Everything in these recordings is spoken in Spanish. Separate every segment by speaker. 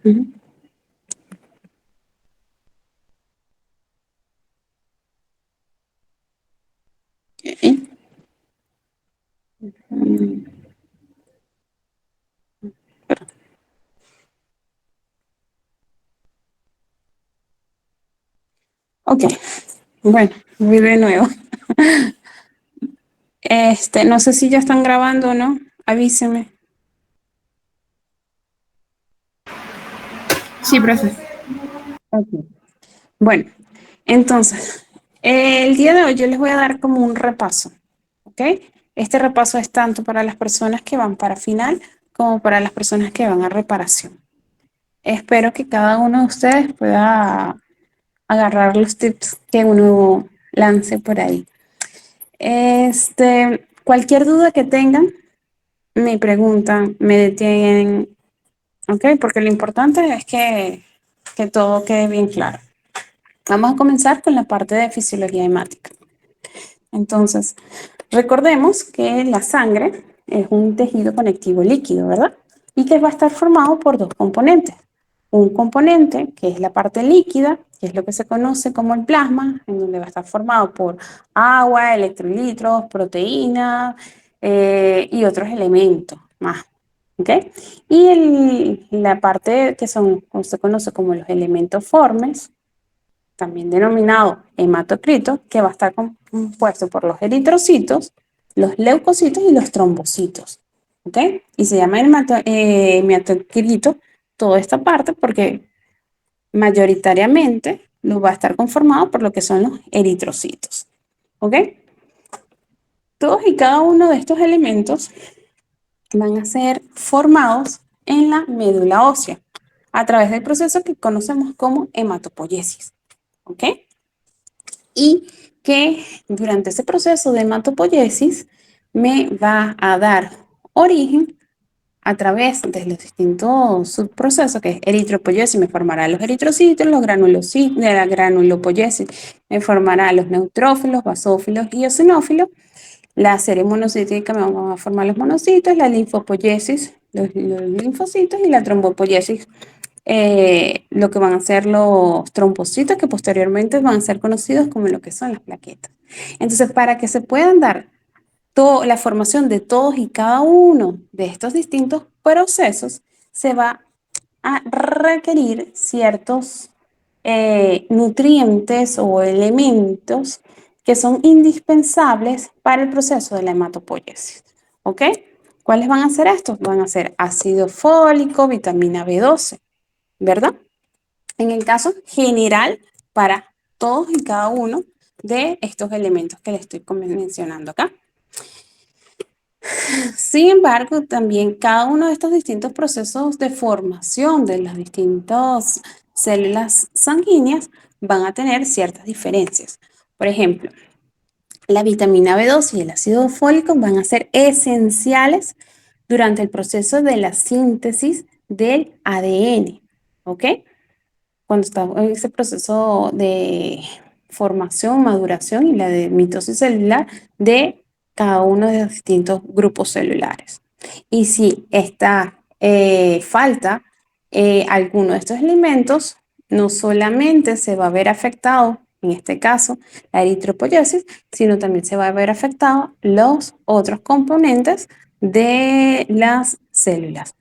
Speaker 1: Ujú. Ok. Mm, ok, bueno, voy de nuevo. No sé si ya están grabando o no. Avísenme. Sí, profe. Ok. Bueno, entonces, el día de hoy yo les voy a dar como un repaso, ¿ok? Este repaso es tanto para las personas que van para final como para las personas que van a reparación. Espero que cada uno de ustedes pueda agarrar los tips que uno lance por ahí. Cualquier duda que tengan, me preguntan, me detienen, ¿ok? Porque lo importante es que todo quede bien claro. Vamos a comenzar con la parte de fisiología hemática. Entonces, recordemos que la sangre es un tejido conectivo líquido, ¿verdad? Y que va a estar formado por dos componentes. Un componente que es la parte líquida, que es lo que se conoce como el plasma, en donde va a estar formado por agua, electrolitos, proteínas y otros elementos más. ¿Ok? Y la parte que se conoce como los elementos formes, también denominado hematocrito, que va a estar compuesto por los eritrocitos, los leucocitos y los trombocitos. ¿Ok? Y se llama hematocrito toda esta parte porque mayoritariamente lo va a estar conformado por lo que son los eritrocitos. ¿Ok? Todos y cada uno de estos elementos van a ser formados en la médula ósea a través del proceso que conocemos como hematopoiesis. ¿Ok? Y que durante ese proceso de hematopoiesis me va a dar origen a través de los distintos subprocesos, que es eritropoiesis, me formará los eritrocitos, los granulocitos, de la granulopoiesis me formará los neutrófilos, basófilos y eosinófilos, la serie monocítica me va a formar los monocitos, la linfopoiesis, los linfocitos y la trombopoiesis lo que van a ser los trombocitos que posteriormente van a ser conocidos como lo que son las plaquetas. Entonces, para que se puedan dar la formación de todos y cada uno de estos distintos procesos, se va a requerir ciertos nutrientes o elementos que son indispensables para el proceso de la hematopoiesis. ¿Ok? ¿Cuáles van a ser estos? Van a ser ácido fólico, vitamina B12, ¿verdad? En el caso general para todos y cada uno de estos elementos que les estoy mencionando acá. Sin embargo, también cada uno de estos distintos procesos de formación de las distintas células sanguíneas van a tener ciertas diferencias. Por ejemplo, la vitamina B2 y el ácido fólico van a ser esenciales durante el proceso de la síntesis del ADN, ¿ok? Cuando está en ese proceso de formación, maduración y la de mitosis celular de cada uno de los distintos grupos celulares. Y si está falta alguno de estos elementos, no solamente se va a ver afectado, en este caso, la eritropoyesis, sino también se va a ver afectado los otros componentes de las células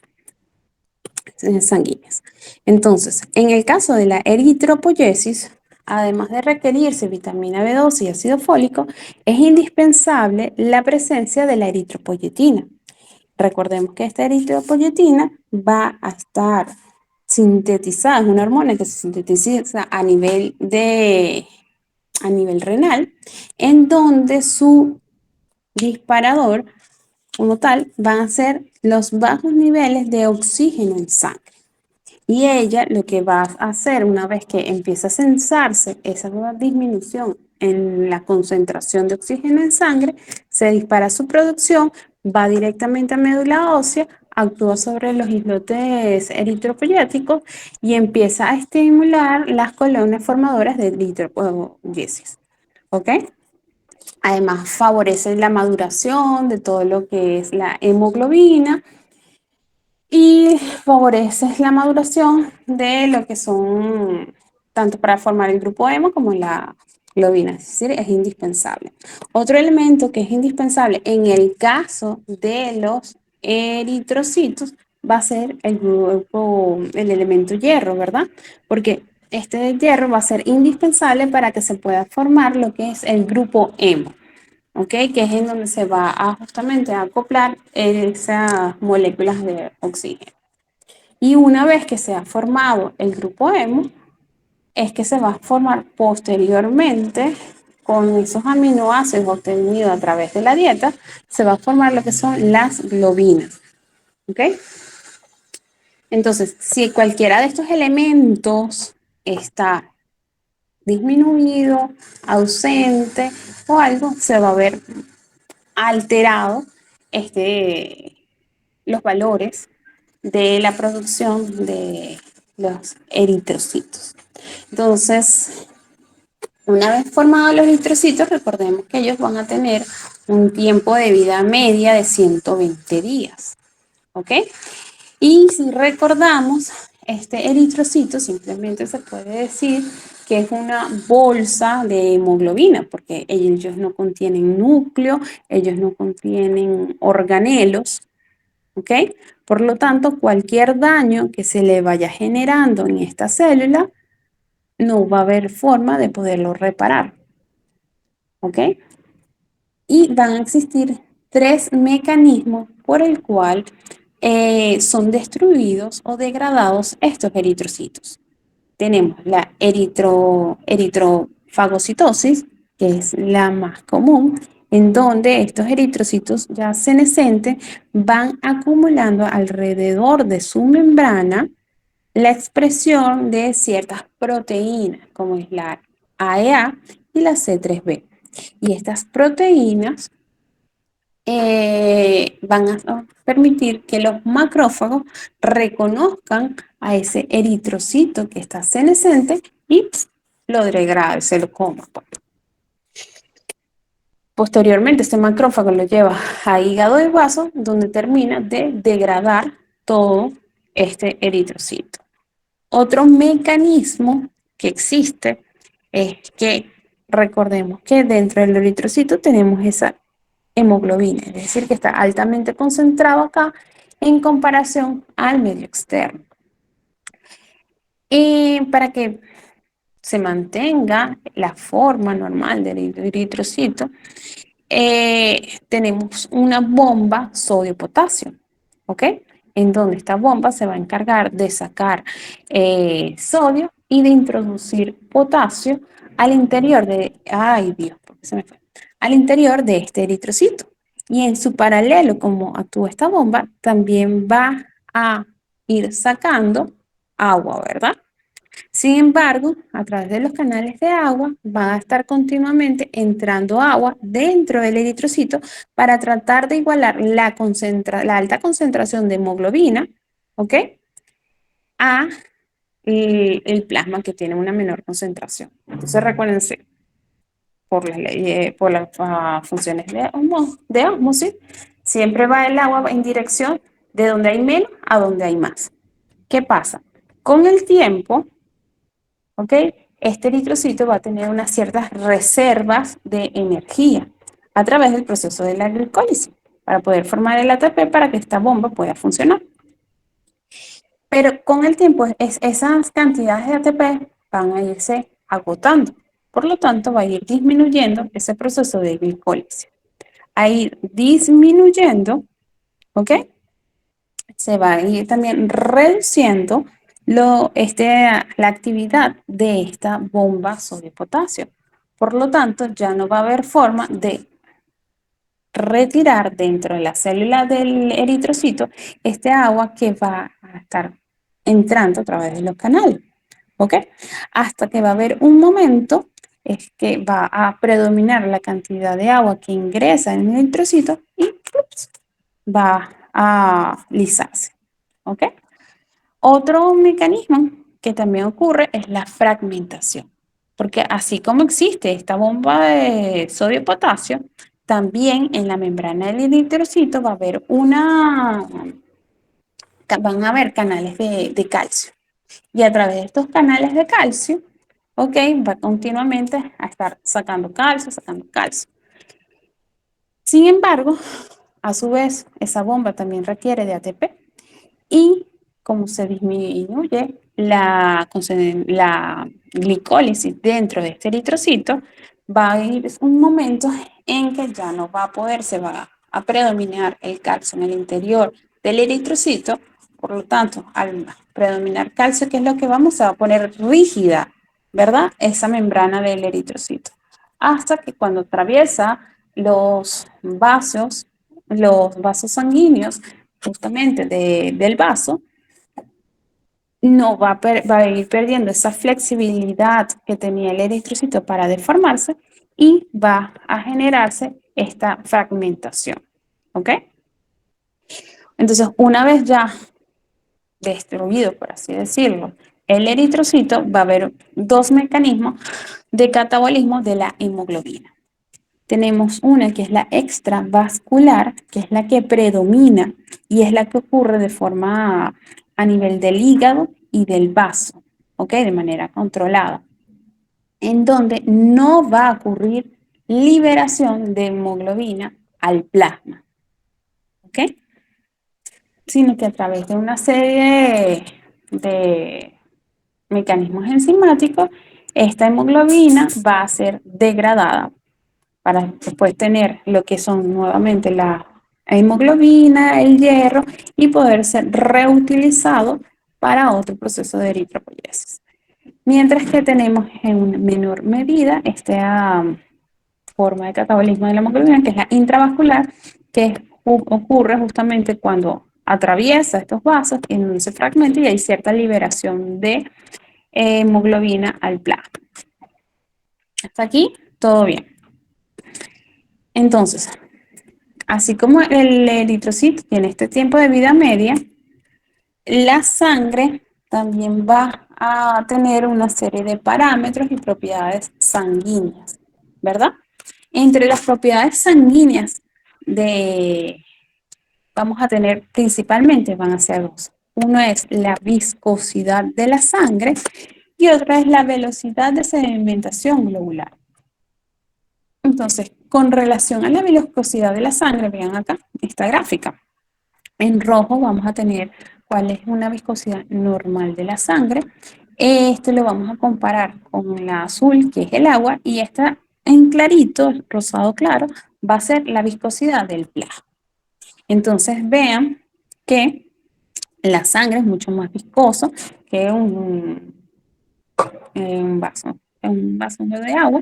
Speaker 1: sanguíneas. Entonces, en el caso de la eritropoyesis, además de requerirse vitamina B12 y ácido fólico, es indispensable la presencia de la eritropoyetina. Recordemos que esta eritropoyetina va a estar sintetizada, es una hormona que se sintetiza a nivel renal, en donde su disparador como tal van a ser los bajos niveles de oxígeno en sangre. Y ella lo que va a hacer una vez que empieza a censarse esa nueva disminución en la concentración de oxígeno en sangre, se dispara su producción, va directamente a médula ósea, actúa sobre los islotes eritropoyéticos y empieza a estimular las colonias formadoras de eritropoyesis. ¿Ok? Además, favorece la maduración de todo lo que es la hemoglobina y favorece la maduración de lo que son, tanto para formar el grupo hemo como la globina, es decir, es indispensable. Otro elemento que es indispensable en el caso de los eritrocitos va a ser el grupo, el elemento hierro, ¿verdad? Porque este hierro va a ser indispensable para que se pueda formar lo que es el grupo hemo. ¿Ok? Que es en donde se va a justamente a acoplar esas moléculas de oxígeno. Y una vez que se ha formado el grupo hemo, es que se va a formar posteriormente con esos aminoácidos obtenidos a través de la dieta, se va a formar lo que son las globinas. ¿Ok? Entonces, si cualquiera de estos elementos está disminuido, ausente o algo, se va a ver alterado los valores de la producción de los eritrocitos. Entonces, una vez formados los eritrocitos, recordemos que ellos van a tener un tiempo de vida media de 120 días. ¿Ok? Y si recordamos, este eritrocito simplemente se puede decir que es una bolsa de hemoglobina, porque ellos no contienen núcleo, ellos no contienen organelos, ¿ok? Por lo tanto, cualquier daño que se le vaya generando en esta célula, no va a haber forma de poderlo reparar, ¿ok? Y van a existir tres mecanismos por el cual son destruidos o degradados estos eritrocitos. Tenemos la eritrofagocitosis, que es la más común, en donde estos eritrocitos ya senescentes van acumulando alrededor de su membrana la expresión de ciertas proteínas, como es la AEA y la C3b. Y estas proteínas van a permitir que los macrófagos reconozcan a ese eritrocito que está senescente y lo degrade, se lo coma. Posteriormente, este macrófago lo lleva a hígado y vaso, donde termina de degradar todo este eritrocito. Otro mecanismo que existe es que recordemos que dentro del eritrocito tenemos esa hemoglobina, es decir, que está altamente concentrado acá en comparación al medio externo. Y para que se mantenga la forma normal del eritrocito, tenemos una bomba sodio-potasio, ¿ok? En donde esta bomba se va a encargar de sacar sodio y de introducir potasio al interior de, ay Dios, ¿por qué se me fue? Al interior de este eritrocito. Y en su paralelo, como actúa esta bomba, también va a ir sacando agua, ¿verdad? Sin embargo, a través de los canales de agua va a estar continuamente entrando agua dentro del eritrocito para tratar de igualar la alta concentración de hemoglobina, ¿ok? A el plasma que tiene una menor concentración. Entonces, recuérdense, por las funciones de ósmosis, siempre va el agua en dirección de donde hay menos a donde hay más. ¿Qué pasa? Con el tiempo, ¿ok? Este eritrocito va a tener unas ciertas reservas de energía a través del proceso de la glicólisis para poder formar el ATP para que esta bomba pueda funcionar. Pero con el tiempo esas cantidades de ATP van a irse agotando. Por lo tanto, va a ir disminuyendo ese proceso de glicólisis. A ir disminuyendo, ¿ok? Se va a ir también reduciendo la actividad de esta bomba sodio-potasio. Por lo tanto, ya no va a haber forma de retirar dentro de la célula del eritrocito este agua que va a estar entrando a través de los canales. ¿Ok? Hasta que va a haber un momento es que va a predominar la cantidad de agua que ingresa en el eritrocito y ups, va a lisarse. ¿Ok? Otro mecanismo que también ocurre es la fragmentación, porque así como existe esta bomba de sodio-potasio, también en la membrana del eritrocito va a haber van a haber canales de calcio. Y a través de estos canales de calcio, ok, va continuamente a estar sacando calcio, sacando calcio. Sin embargo, a su vez, esa bomba también requiere de ATP y como se disminuye la glicólisis dentro de este eritrocito, va a ir un momento en que ya no va a poder, se va a predominar el calcio en el interior del eritrocito. Por lo tanto, al predominar calcio, ¿qué es lo que vamos? Se va a poner rígida, ¿verdad? Esa membrana del eritrocito. Hasta que cuando atraviesa los vasos sanguíneos, justamente del vaso, no va a ir perdiendo esa flexibilidad que tenía el eritrocito para deformarse y va a generarse esta fragmentación. ¿Ok? Entonces, una vez ya destruido, por así decirlo, el eritrocito, va a haber dos mecanismos de catabolismo de la hemoglobina. Tenemos una que es la extravascular, que es la que predomina y es la que ocurre de forma a nivel del hígado y del vaso, ¿ok? De manera controlada, en donde no va a ocurrir liberación de hemoglobina al plasma, ¿ok? Sino que a través de una serie de mecanismos enzimáticos, esta hemoglobina va a ser degradada para después tener lo que son nuevamente la hemoglobina, el hierro y poder ser reutilizado para otro proceso de eritropoyesis. Mientras que tenemos en menor medida esta forma de catabolismo de la hemoglobina, que es la intravascular, que ocurre justamente cuando atraviesa estos vasos en donde se fragmenta y hay cierta liberación de hemoglobina al plasma. Hasta aquí, todo bien. Entonces, así como el eritrocito tiene este tiempo de vida media, la sangre también va a tener una serie de parámetros y propiedades sanguíneas, ¿verdad? Entre las propiedades sanguíneas vamos a tener principalmente, van a ser dos. Uno es la viscosidad de la sangre y otra es la velocidad de sedimentación globular. Entonces, con relación a la viscosidad de la sangre, vean acá esta gráfica. En rojo vamos a tener cuál es una viscosidad normal de la sangre. Esto lo vamos a comparar con la azul, que es el agua, y esta en clarito, rosado claro, va a ser la viscosidad del plasma. Entonces vean que la sangre es mucho más viscoso que un vaso de agua,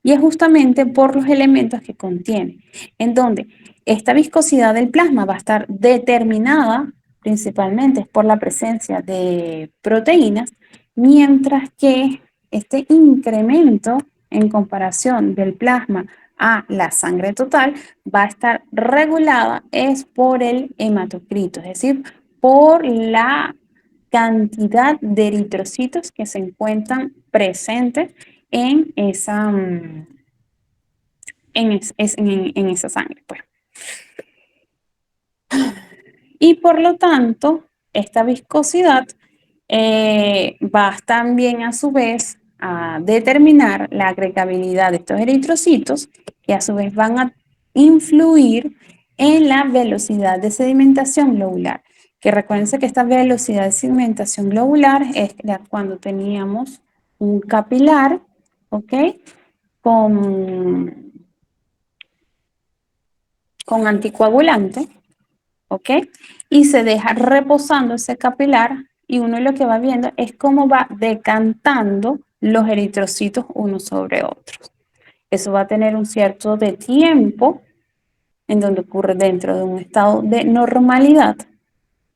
Speaker 1: y es justamente por los elementos que contiene, en donde esta viscosidad del plasma va a estar determinada principalmente por la presencia de proteínas, mientras que este incremento en comparación del plasma a la sangre total va a estar regulada es por el hematocrito, es decir, por la cantidad de eritrocitos que se encuentran presentes en esa, en esa sangre. Pues. Y por lo tanto, esta viscosidad va también a su vez a determinar la agregabilidad de estos eritrocitos, que a su vez van a influir en la velocidad de sedimentación globular. Que recuérdense que esta velocidad de sedimentación globular es cuando teníamos un capilar, ¿ok? Con, con anticoagulante, ¿ok? Y se deja reposando ese capilar y uno lo que va viendo es cómo va decantando los eritrocitos unos sobre otros. Eso va a tener un cierto de tiempo en donde ocurre dentro de un estado de normalidad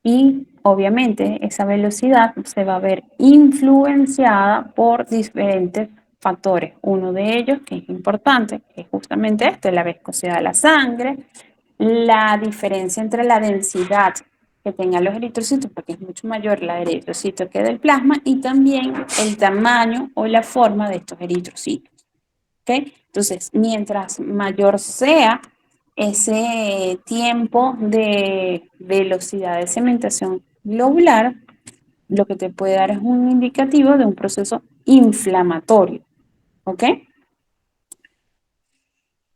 Speaker 1: y obviamente esa velocidad se va a ver influenciada por diferentes factores. Uno de ellos, que es importante, que es justamente este, la viscosidad de la sangre, la diferencia entre la densidad que tengan los eritrocitos, porque es mucho mayor la eritrocito que del plasma, y también el tamaño o la forma de estos eritrocitos. ¿Okay? Entonces, mientras mayor sea ese tiempo de velocidad de sedimentación globular, lo que te puede dar es un indicativo de un proceso inflamatorio, ¿ok?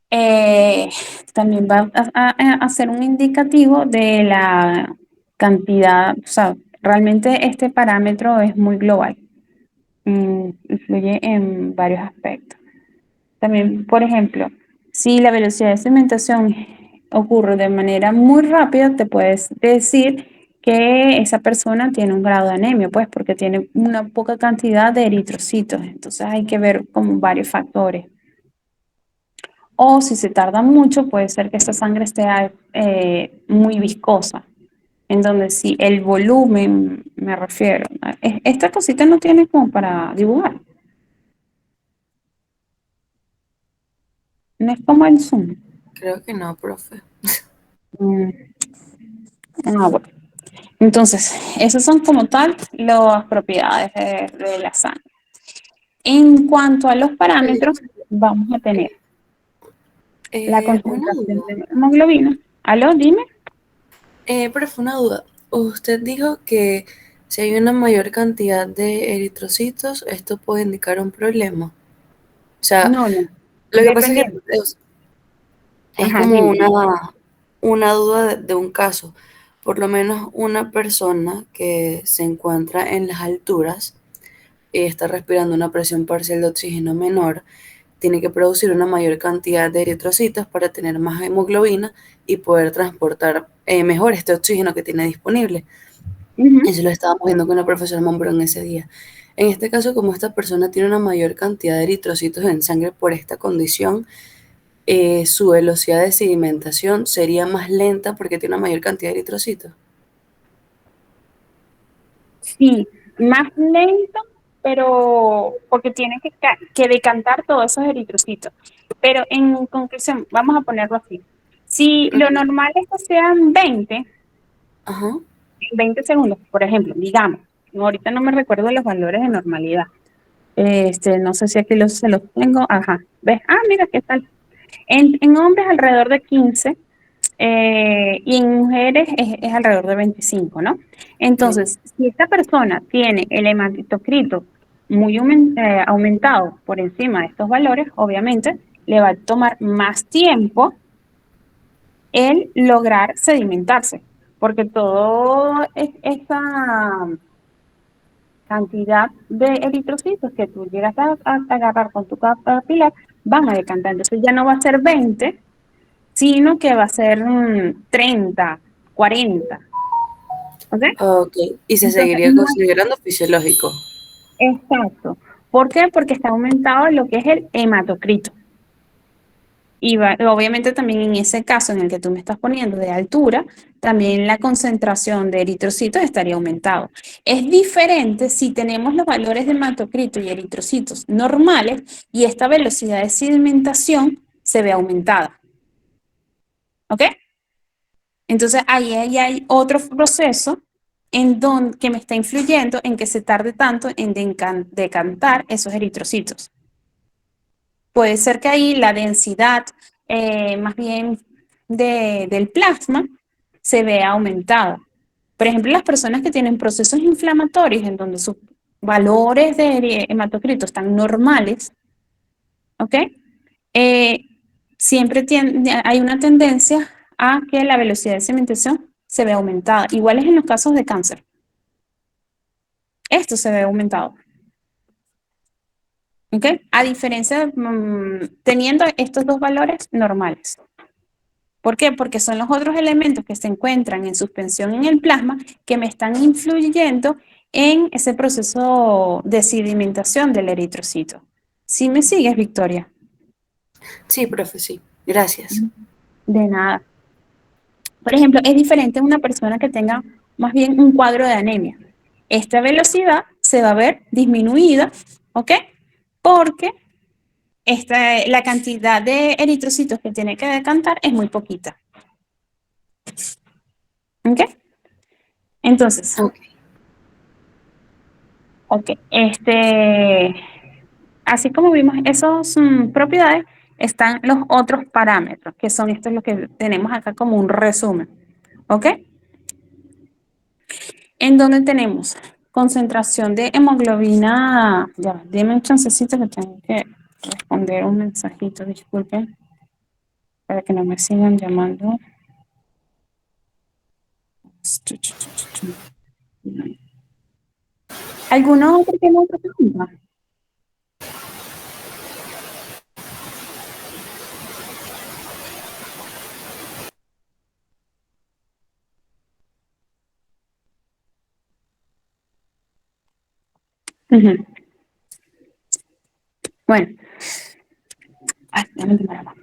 Speaker 1: Eh, También va a ser un indicativo de la cantidad, o sea, realmente este parámetro es muy global, influye en varios aspectos. También, por ejemplo, si la velocidad de sedimentación ocurre de manera muy rápida, te puedes decir que esa persona tiene un grado de anemia, pues porque tiene una poca cantidad de eritrocitos. Entonces hay que ver como varios factores. O si se tarda mucho, puede ser que esa sangre esté muy viscosa, en donde si el volumen, me refiero, esta cosita no tiene como para dibujar, no es como el Zoom.
Speaker 2: Creo que no, profe.
Speaker 1: Mm, bueno. Entonces, esas son como tal las propiedades de la sangre. En cuanto a los parámetros, vamos a tener la
Speaker 2: Una
Speaker 1: concentración
Speaker 2: duda.
Speaker 1: de hemoglobina. ¿Aló? Dime.
Speaker 2: Profe, una duda. Usted dijo que si hay una mayor cantidad de eritrocitos, esto puede indicar un problema. O sea,
Speaker 1: No, no.
Speaker 2: lo que pasa es que
Speaker 1: Dependiendo.
Speaker 2: es
Speaker 1: Ajá,
Speaker 2: como
Speaker 1: dime.
Speaker 2: una duda de un caso. Por lo menos una persona que se encuentra en las alturas y está respirando una presión parcial de oxígeno menor, tiene que producir una mayor cantidad de eritrocitos para tener más hemoglobina y poder transportar mejor este oxígeno que tiene disponible.
Speaker 1: Ujú.
Speaker 2: Eso lo estábamos viendo con la profesora Monbrón ese día. En este caso, como esta persona tiene una mayor cantidad de eritrocitos en sangre por esta condición, su velocidad de sedimentación sería más lenta porque tiene una mayor cantidad de eritrocitos.
Speaker 1: Sí, más lento, pero porque tiene que decantar todos esos eritrocitos. Pero en conclusión, vamos a ponerlo así. Si lo
Speaker 2: Ujú.
Speaker 1: normal es que sean 20
Speaker 2: Ajá,
Speaker 1: en 20 segundos, por ejemplo, digamos, ahorita no me recuerdo los valores de normalidad. No sé si aquí se los tengo. Ajá, ¿ves? Ah, mira, ¿qué tal? En hombres alrededor de 15 y en mujeres es alrededor de 25, ¿no?
Speaker 2: sí.
Speaker 1: Entonces, si esta persona tiene el hematocrito muy aumentado por encima de estos valores, obviamente le va a tomar más tiempo el lograr sedimentarse, porque toda esa cantidad de eritrocitos que tú llegas a agarrar con tu capilar van a decantar. Entonces ya no va a ser 20, sino que va a ser 30, 40. ¿Ok?
Speaker 2: Ok, y se
Speaker 1: Entonces,
Speaker 2: seguiría
Speaker 1: no es
Speaker 2: considerando fisiológico.
Speaker 1: exacto. ¿Por qué? Porque está aumentado lo que es el hematocrito. Y obviamente también en ese caso en el que tú me estás poniendo de altura, también la concentración de eritrocitos estaría aumentado. Es diferente si tenemos los valores de hematocrito y eritrocitos normales y esta velocidad de sedimentación se ve aumentada. ¿Ok? Entonces ahí hay otro proceso que me está influyendo en que se tarde tanto en decantar esos eritrocitos. Puede ser que ahí la densidad más bien del plasma se vea aumentada. Por ejemplo, las personas que tienen procesos inflamatorios en donde sus valores de hematocrito están normales, ¿ok? Eh, siempre hay una tendencia a que la velocidad de cementación se vea aumentada. Igual es en los casos de cáncer. Esto se ve aumentado. ¿Ok? A diferencia, teniendo estos dos valores normales. ¿Por qué? Porque son los otros elementos que se encuentran en suspensión en el plasma que me están influyendo en ese proceso de sedimentación del eritrocito. ¿Sí me sigues, Victoria?
Speaker 2: Sí, profe, sí. Gracias.
Speaker 1: De nada. Por ejemplo, es diferente a una persona que tenga más bien un cuadro de anemia. Esta velocidad se va a ver disminuida, ¿ok? Porque la cantidad de eritrocitos que tiene que decantar es muy poquita, ¿ok? Entonces,
Speaker 2: Ok.
Speaker 1: ok, así como vimos esas propiedades, están los otros parámetros, que son estos los que tenemos acá como un resumen, ¿ok? en donde tenemos concentración de hemoglobina. Ya, dime un chancecito que tengo que responder un mensajito, disculpen, para que no me sigan llamando. ¿Alguno otro tiene otra pregunta? Ujú. Bueno, ay, déjame tomar agua.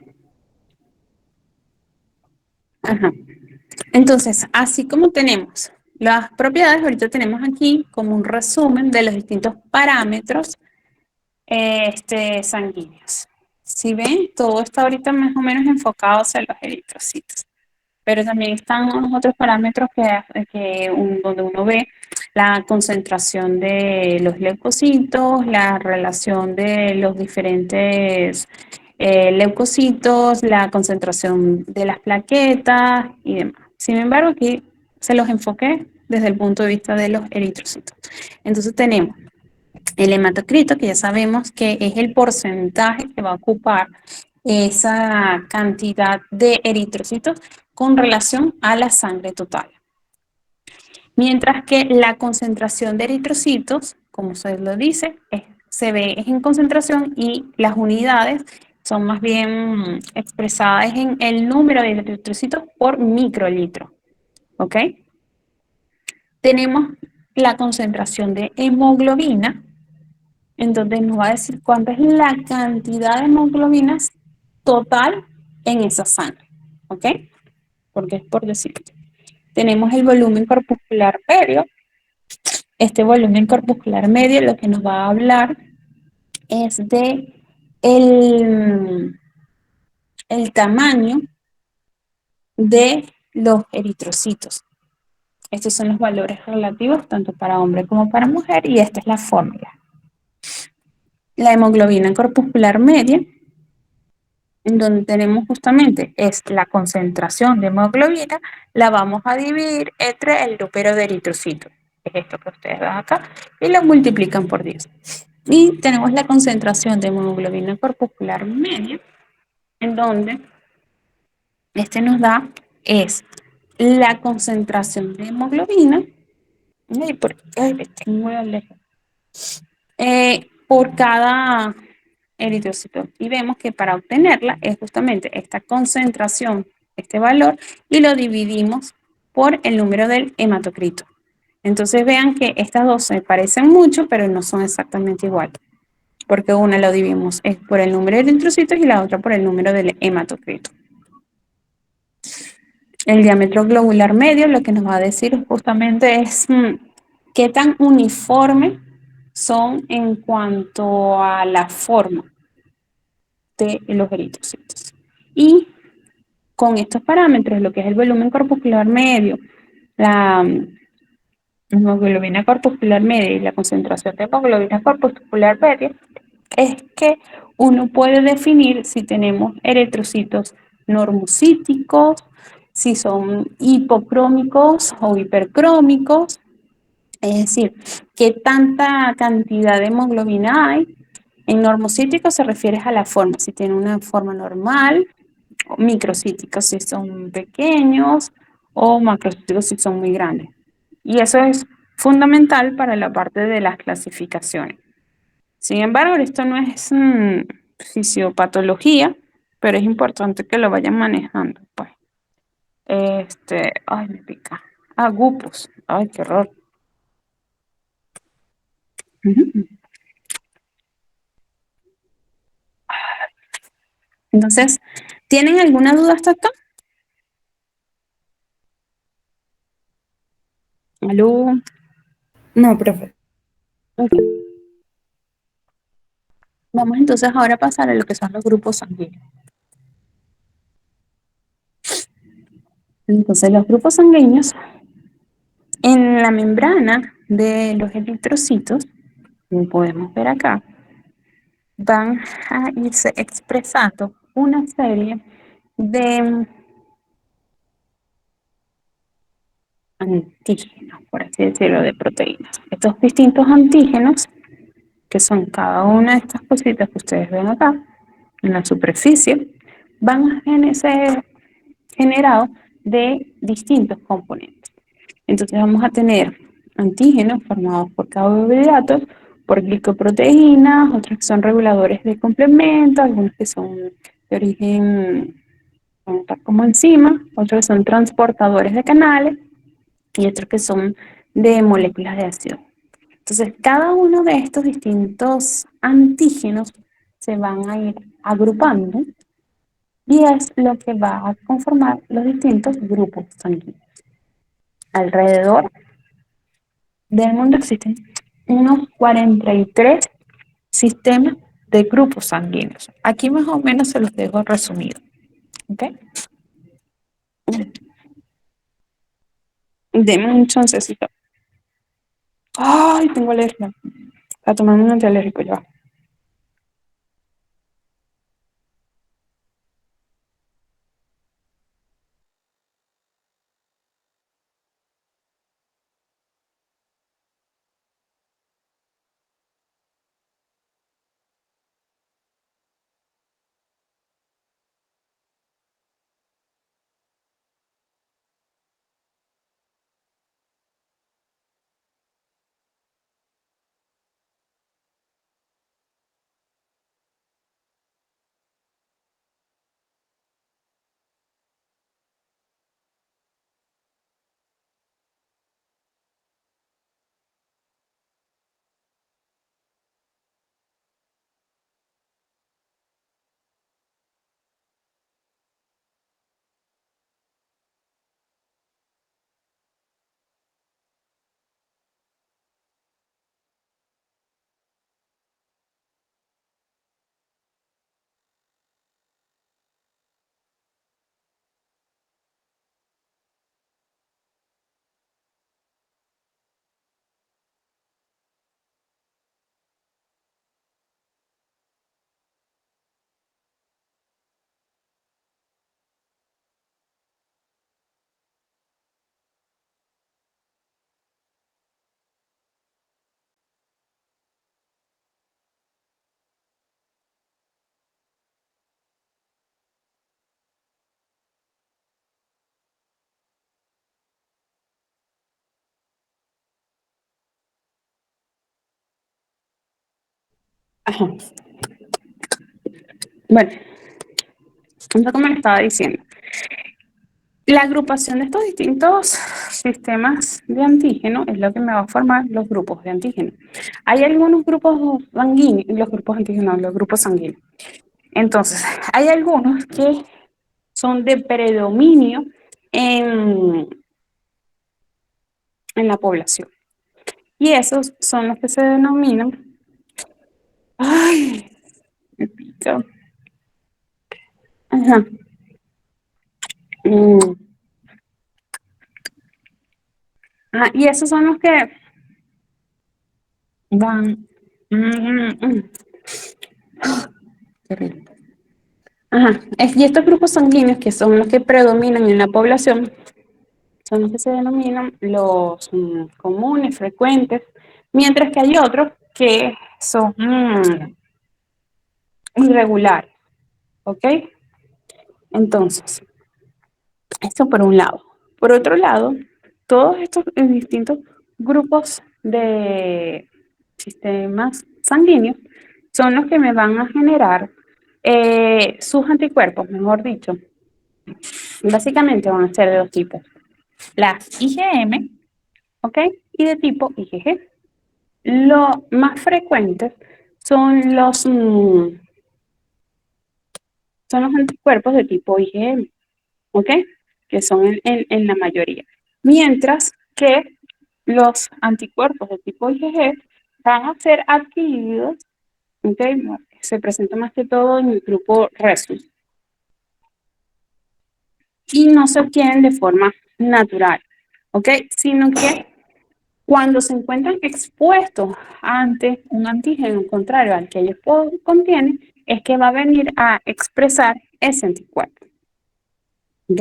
Speaker 1: Ajá. Entonces, así como tenemos las propiedades, ahorita tenemos aquí como un resumen de los distintos parámetros sanguíneos. Si ven, todo está ahorita más o menos enfocado hacia los eritrocitos. Pero también están los otros parámetros donde uno ve la concentración de los leucocitos, la relación de los diferentes leucocitos, la concentración de las plaquetas y demás. Sin embargo, aquí se los enfoqué desde el punto de vista de los eritrocitos. Entonces tenemos el hematocrito, que ya sabemos que es el porcentaje que va a ocupar esa cantidad de eritrocitos con relación a la sangre total. Mientras que la concentración de eritrocitos, como se lo dice, se ve en concentración y las unidades son más bien expresadas en el número de eritrocitos por microlitro. ¿Ok? Tenemos la concentración de hemoglobina, en donde nos va a decir cuánta es la cantidad de hemoglobinas total en esa sangre. ¿Ok? Porque es por decirte. Tenemos el volumen corpuscular medio. Este volumen corpuscular medio lo que nos va a hablar es de el tamaño de los eritrocitos. Estos son los valores relativos tanto para hombre como para mujer y esta es la fórmula. La hemoglobina corpuscular media, en donde tenemos justamente es la concentración de hemoglobina, la vamos a dividir entre el número de eritrocitos, es esto que ustedes ven acá, y lo multiplican por 10. Y tenemos la concentración de hemoglobina corpuscular media, en donde nos da es la concentración de hemoglobina, por cada eritrocito. Y vemos que para obtenerla es justamente esta concentración, este valor, y lo dividimos por el número del hematocrito. Entonces vean que estas dos se parecen mucho, pero no son exactamente iguales, porque una lo dividimos es por el número de eritrocitos y la otra por el número del hematocrito. El diámetro globular medio lo que nos va a decir justamente es qué tan uniforme son en cuanto a la forma de los eritrocitos. Y con estos parámetros, lo que es el volumen corpuscular medio, la hemoglobina corpuscular media y la concentración de hemoglobina corpuscular media, es que uno puede definir si tenemos eritrocitos normocíticos, si son hipocrómicos o hipercrómicos, es decir, qué tanta cantidad de hemoglobina hay. En normocíticos se refiere a la forma, si tiene una forma normal, o microcíticos si son pequeños, o macrocíticos si son muy grandes. Y eso es fundamental para la parte de las clasificaciones. Sin embargo, esto no es fisiopatología, pero es importante que lo vayan manejando. Pues. Ay, me pica. Ah, gupus. Ay, qué horror. Entonces, ¿tienen alguna duda hasta acá? ¿Aló?
Speaker 2: No, profe.
Speaker 1: Okay. Vamos entonces ahora a pasar a lo que son los grupos sanguíneos. Entonces, los grupos sanguíneos en la membrana de los eritrocitos, como podemos ver acá, van a irse expresando una serie de antígenos. por así decirlo, de proteínas. Estos distintos antígenos, que son cada una de estas cositas que ustedes ven acá, en la superficie, van a ser generados de distintos componentes. Entonces vamos a tener antígenos formados por carbohidratos, por glicoproteínas, otros que son reguladores de complemento, algunos que son de origen como enzimas, otros que son transportadores de canales y otros que son de moléculas de ácido. Entonces, cada uno de estos distintos antígenos se van a ir agrupando y es lo que va a conformar los distintos grupos sanguíneos. Alrededor del mundo existen unos 43 sistemas de grupos sanguíneos. Aquí más o menos se los dejo resumido. ¿Ok? Deme un chancecito. Ay, tengo alergia. A tomar un antialérgico ya. Ajá. Bueno, entonces como le estaba diciendo, la agrupación de estos distintos sistemas de antígeno es lo que me va a formar los grupos de antígeno. Hay algunos grupos sanguíneos, los grupos antígenos, los grupos sanguíneos. Entonces, hay algunos que son de predominio en, en la población. Y esos son los que se denominan. Ay, me pica. Ajá. Mm, ajá, y esos son los que van. Qué rico. Ajá. Y estos grupos sanguíneos, que son los que predominan en la población, son los que se denominan los comunes, frecuentes, mientras que hay otros que son irregulares. ¿Ok? Entonces, esto por un lado. Por otro lado, todos estos distintos grupos de sistemas sanguíneos son los que me van a generar sus anticuerpos, mejor dicho. Básicamente van a ser de dos tipos, las IgM, ¿ok? Y de tipo IgG. Los más frecuentes son son los anticuerpos de tipo IgM, ¿ok? Que son en la mayoría. Mientras que los anticuerpos de tipo IgG van a ser adquiridos, ¿ok? Se presenta más que todo en el grupo Rhesus y no se obtienen de forma natural, ¿ok? Sino que cuando se encuentran expuestos ante un antígeno contrario al que ellos contienen, es que va a venir a expresar ese anticuerpo, ¿ok?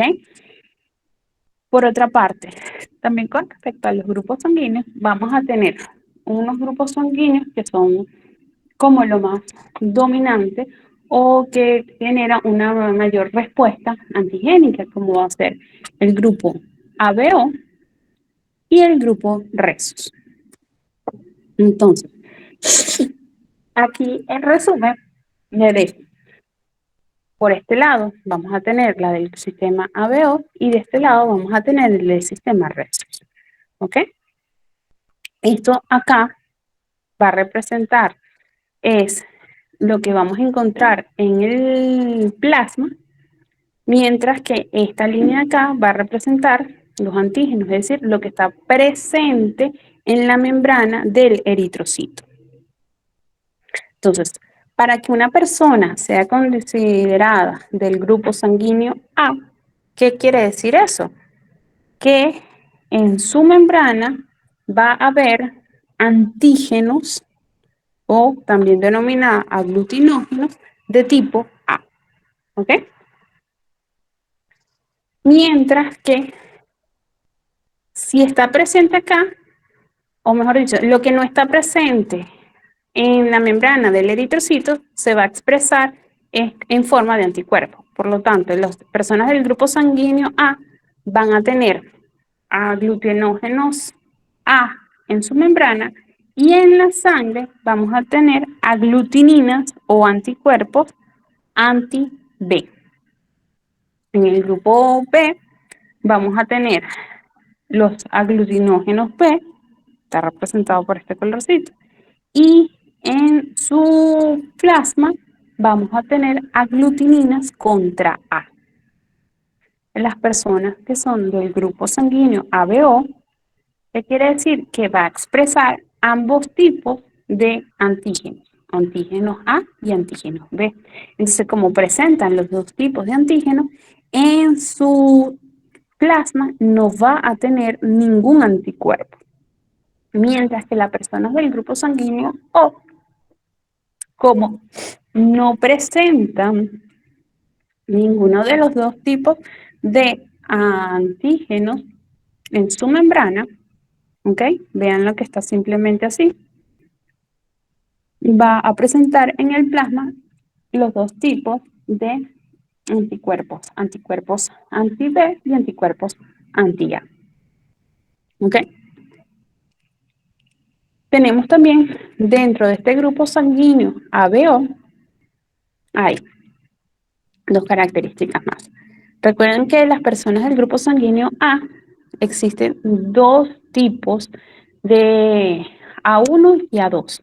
Speaker 1: Por otra parte, también con respecto a los grupos sanguíneos, vamos a tener unos grupos sanguíneos que son como lo más dominante o que genera una mayor respuesta antigénica, como va a ser el grupo ABO y el grupo Rhesus. Entonces, aquí en resumen, le dejo. Por este lado vamos a tener la del sistema ABO y de este lado vamos a tener el del sistema Rhesus. ¿Ok? Esto acá va a representar es lo que vamos a encontrar en el plasma, mientras que esta línea acá va a representar los antígenos, es decir, lo que está presente en la membrana del eritrocito. Entonces, para que una persona sea considerada del grupo sanguíneo A, ¿qué quiere decir eso? Que en su membrana va a haber antígenos o también denominada aglutinógenos de tipo A. ¿Ok? Mientras que si está presente acá, o mejor dicho, lo que no está presente en la membrana del eritrocito se va a expresar en forma de anticuerpo. Por lo tanto, las personas del grupo sanguíneo A van a tener aglutinógenos A en su membrana y en la sangre vamos a tener aglutininas o anticuerpos anti-B. En el grupo B vamos a tener los aglutinógenos B, está representado por este colorcito, y en su plasma vamos a tener aglutininas contra A. Las personas que son del grupo sanguíneo ABO, ¿qué quiere decir? Que va a expresar ambos tipos de antígenos, antígenos A y antígenos B. Entonces, como presentan los dos tipos de antígenos, en su plasma no va a tener ningún anticuerpo, mientras que las personas del grupo sanguíneo O, como no presentan ninguno de los dos tipos de antígenos en su membrana, ¿ok? Vean lo que está simplemente así. Va a presentar en el plasma los dos tipos de anticuerpos, anticuerpos anti-B y anticuerpos anti-A, ¿ok? Tenemos también dentro de este grupo sanguíneo ABO, hay dos características más. Recuerden que las personas del grupo sanguíneo A existen dos tipos de A1 y A2.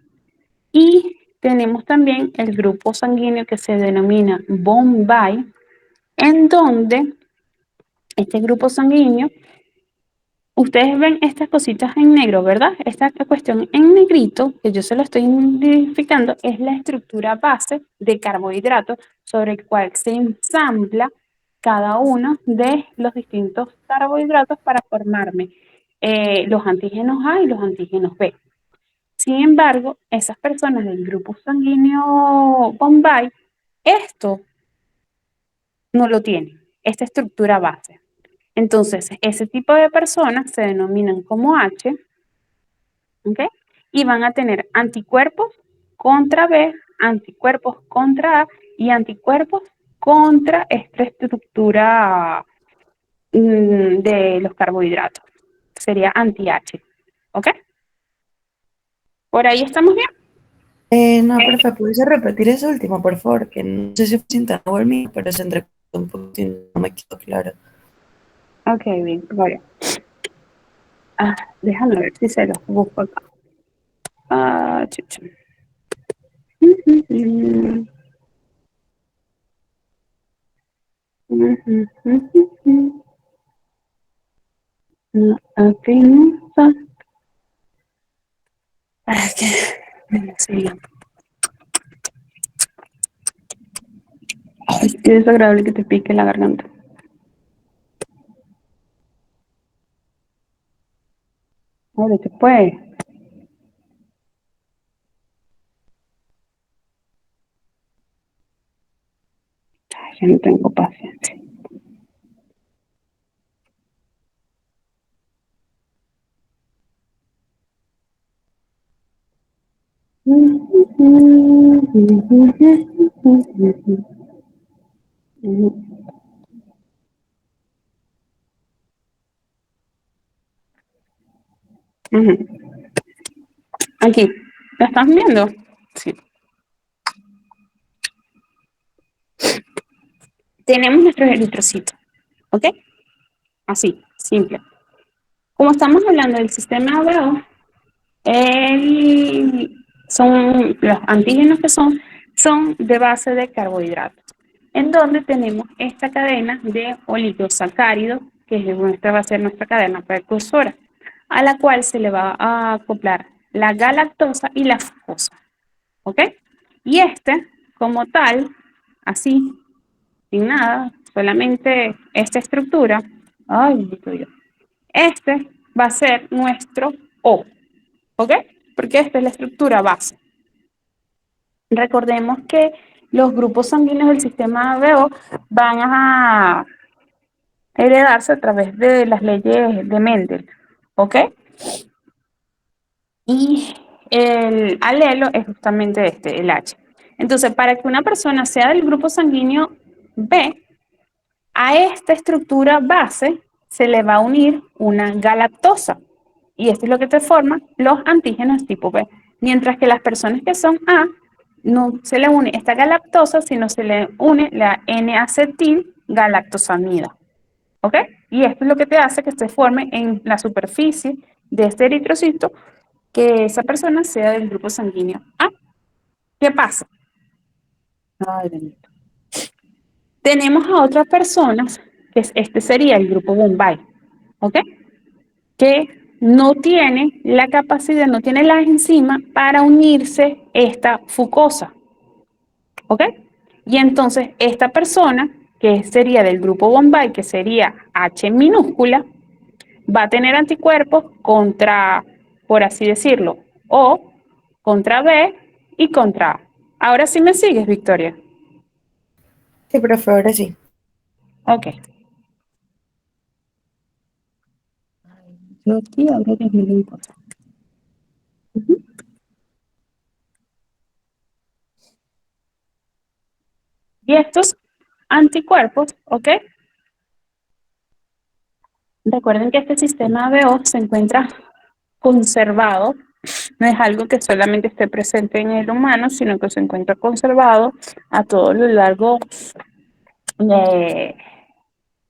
Speaker 1: Y tenemos también el grupo sanguíneo que se denomina Bombay, en donde este grupo sanguíneo, ustedes ven estas cositas en negro, ¿verdad? Esta cuestión en negrito, que yo se lo estoy identificando, es la estructura base de carbohidratos sobre el cual se ensambla cada uno de los distintos carbohidratos para formarme los antígenos A y los antígenos B. Sin embargo, esas personas del grupo sanguíneo Bombay, esto no lo tienen, esta estructura base. Entonces, ese tipo de personas se denominan como H, ¿ok? Y van a tener anticuerpos contra B, anticuerpos contra A y anticuerpos contra esta estructura de los carbohidratos. Sería anti-H, ¿ok? ¿Por ahí estamos bien?
Speaker 2: No, profe, ¿puedes repetir eso último, por favor? Que no sé si fue sin o el mío, pero se entrecortó un poquito y no me quedó claro.
Speaker 1: Ok, bien, vale. Déjame ver si se los busco acá. Chucha. No, aquí no está. Para que me siga. Ay, qué desagradable que te pique la garganta. Ábrete, pues. Ay, yo no tengo paciencia. Ujú. Aquí, ¿la estás viendo? Sí. Tenemos nuestros eritrocitos, ¿ok? Así, simple. Como estamos hablando del sistema ABO, los antígenos que son de base de carbohidratos, en donde tenemos esta cadena de oligosacáridos, que va a ser nuestra cadena precursora, a la cual se le va a acoplar la galactosa y la fructosa, ¿ok? Y como tal, así, sin nada, solamente esta estructura, ay, bendito Dios, va a ser nuestro O, ¿ok? Porque esta es la estructura base. Recordemos que los grupos sanguíneos del sistema ABO van a heredarse a través de las leyes de Mendel, ¿ok? Y el alelo es justamente el H. Entonces, para que una persona sea del grupo sanguíneo B, a esta estructura base se le va a unir una galactosa. Y esto es lo que te forma los antígenos tipo B. Mientras que las personas que son A, no se le une esta galactosa, sino se le une la N-acetil galactosamida. ¿Ok? Y esto es lo que te hace que se forme en la superficie de este eritrocito que esa persona sea del grupo sanguíneo A. ¿Qué pasa? Ay, bendito. Tenemos a otras personas, que este sería el grupo Bombay, ¿ok? Que no tiene la capacidad, no tiene las enzimas para unirse esta fucosa, ¿ok? Y entonces esta persona, que sería del grupo Bombay, que sería H minúscula, va a tener anticuerpos contra, por así decirlo, O, contra B y contra A. Ahora sí me sigues, Victoria.
Speaker 2: Sí, profe, ahora sí.
Speaker 1: Ok. Yo aquí ahora les digo una cosa. Y estos anticuerpos, ¿ok? Recuerden que este sistema ABO se encuentra conservado, no es algo que solamente esté presente en el humano, sino que se encuentra conservado a todo lo largo de,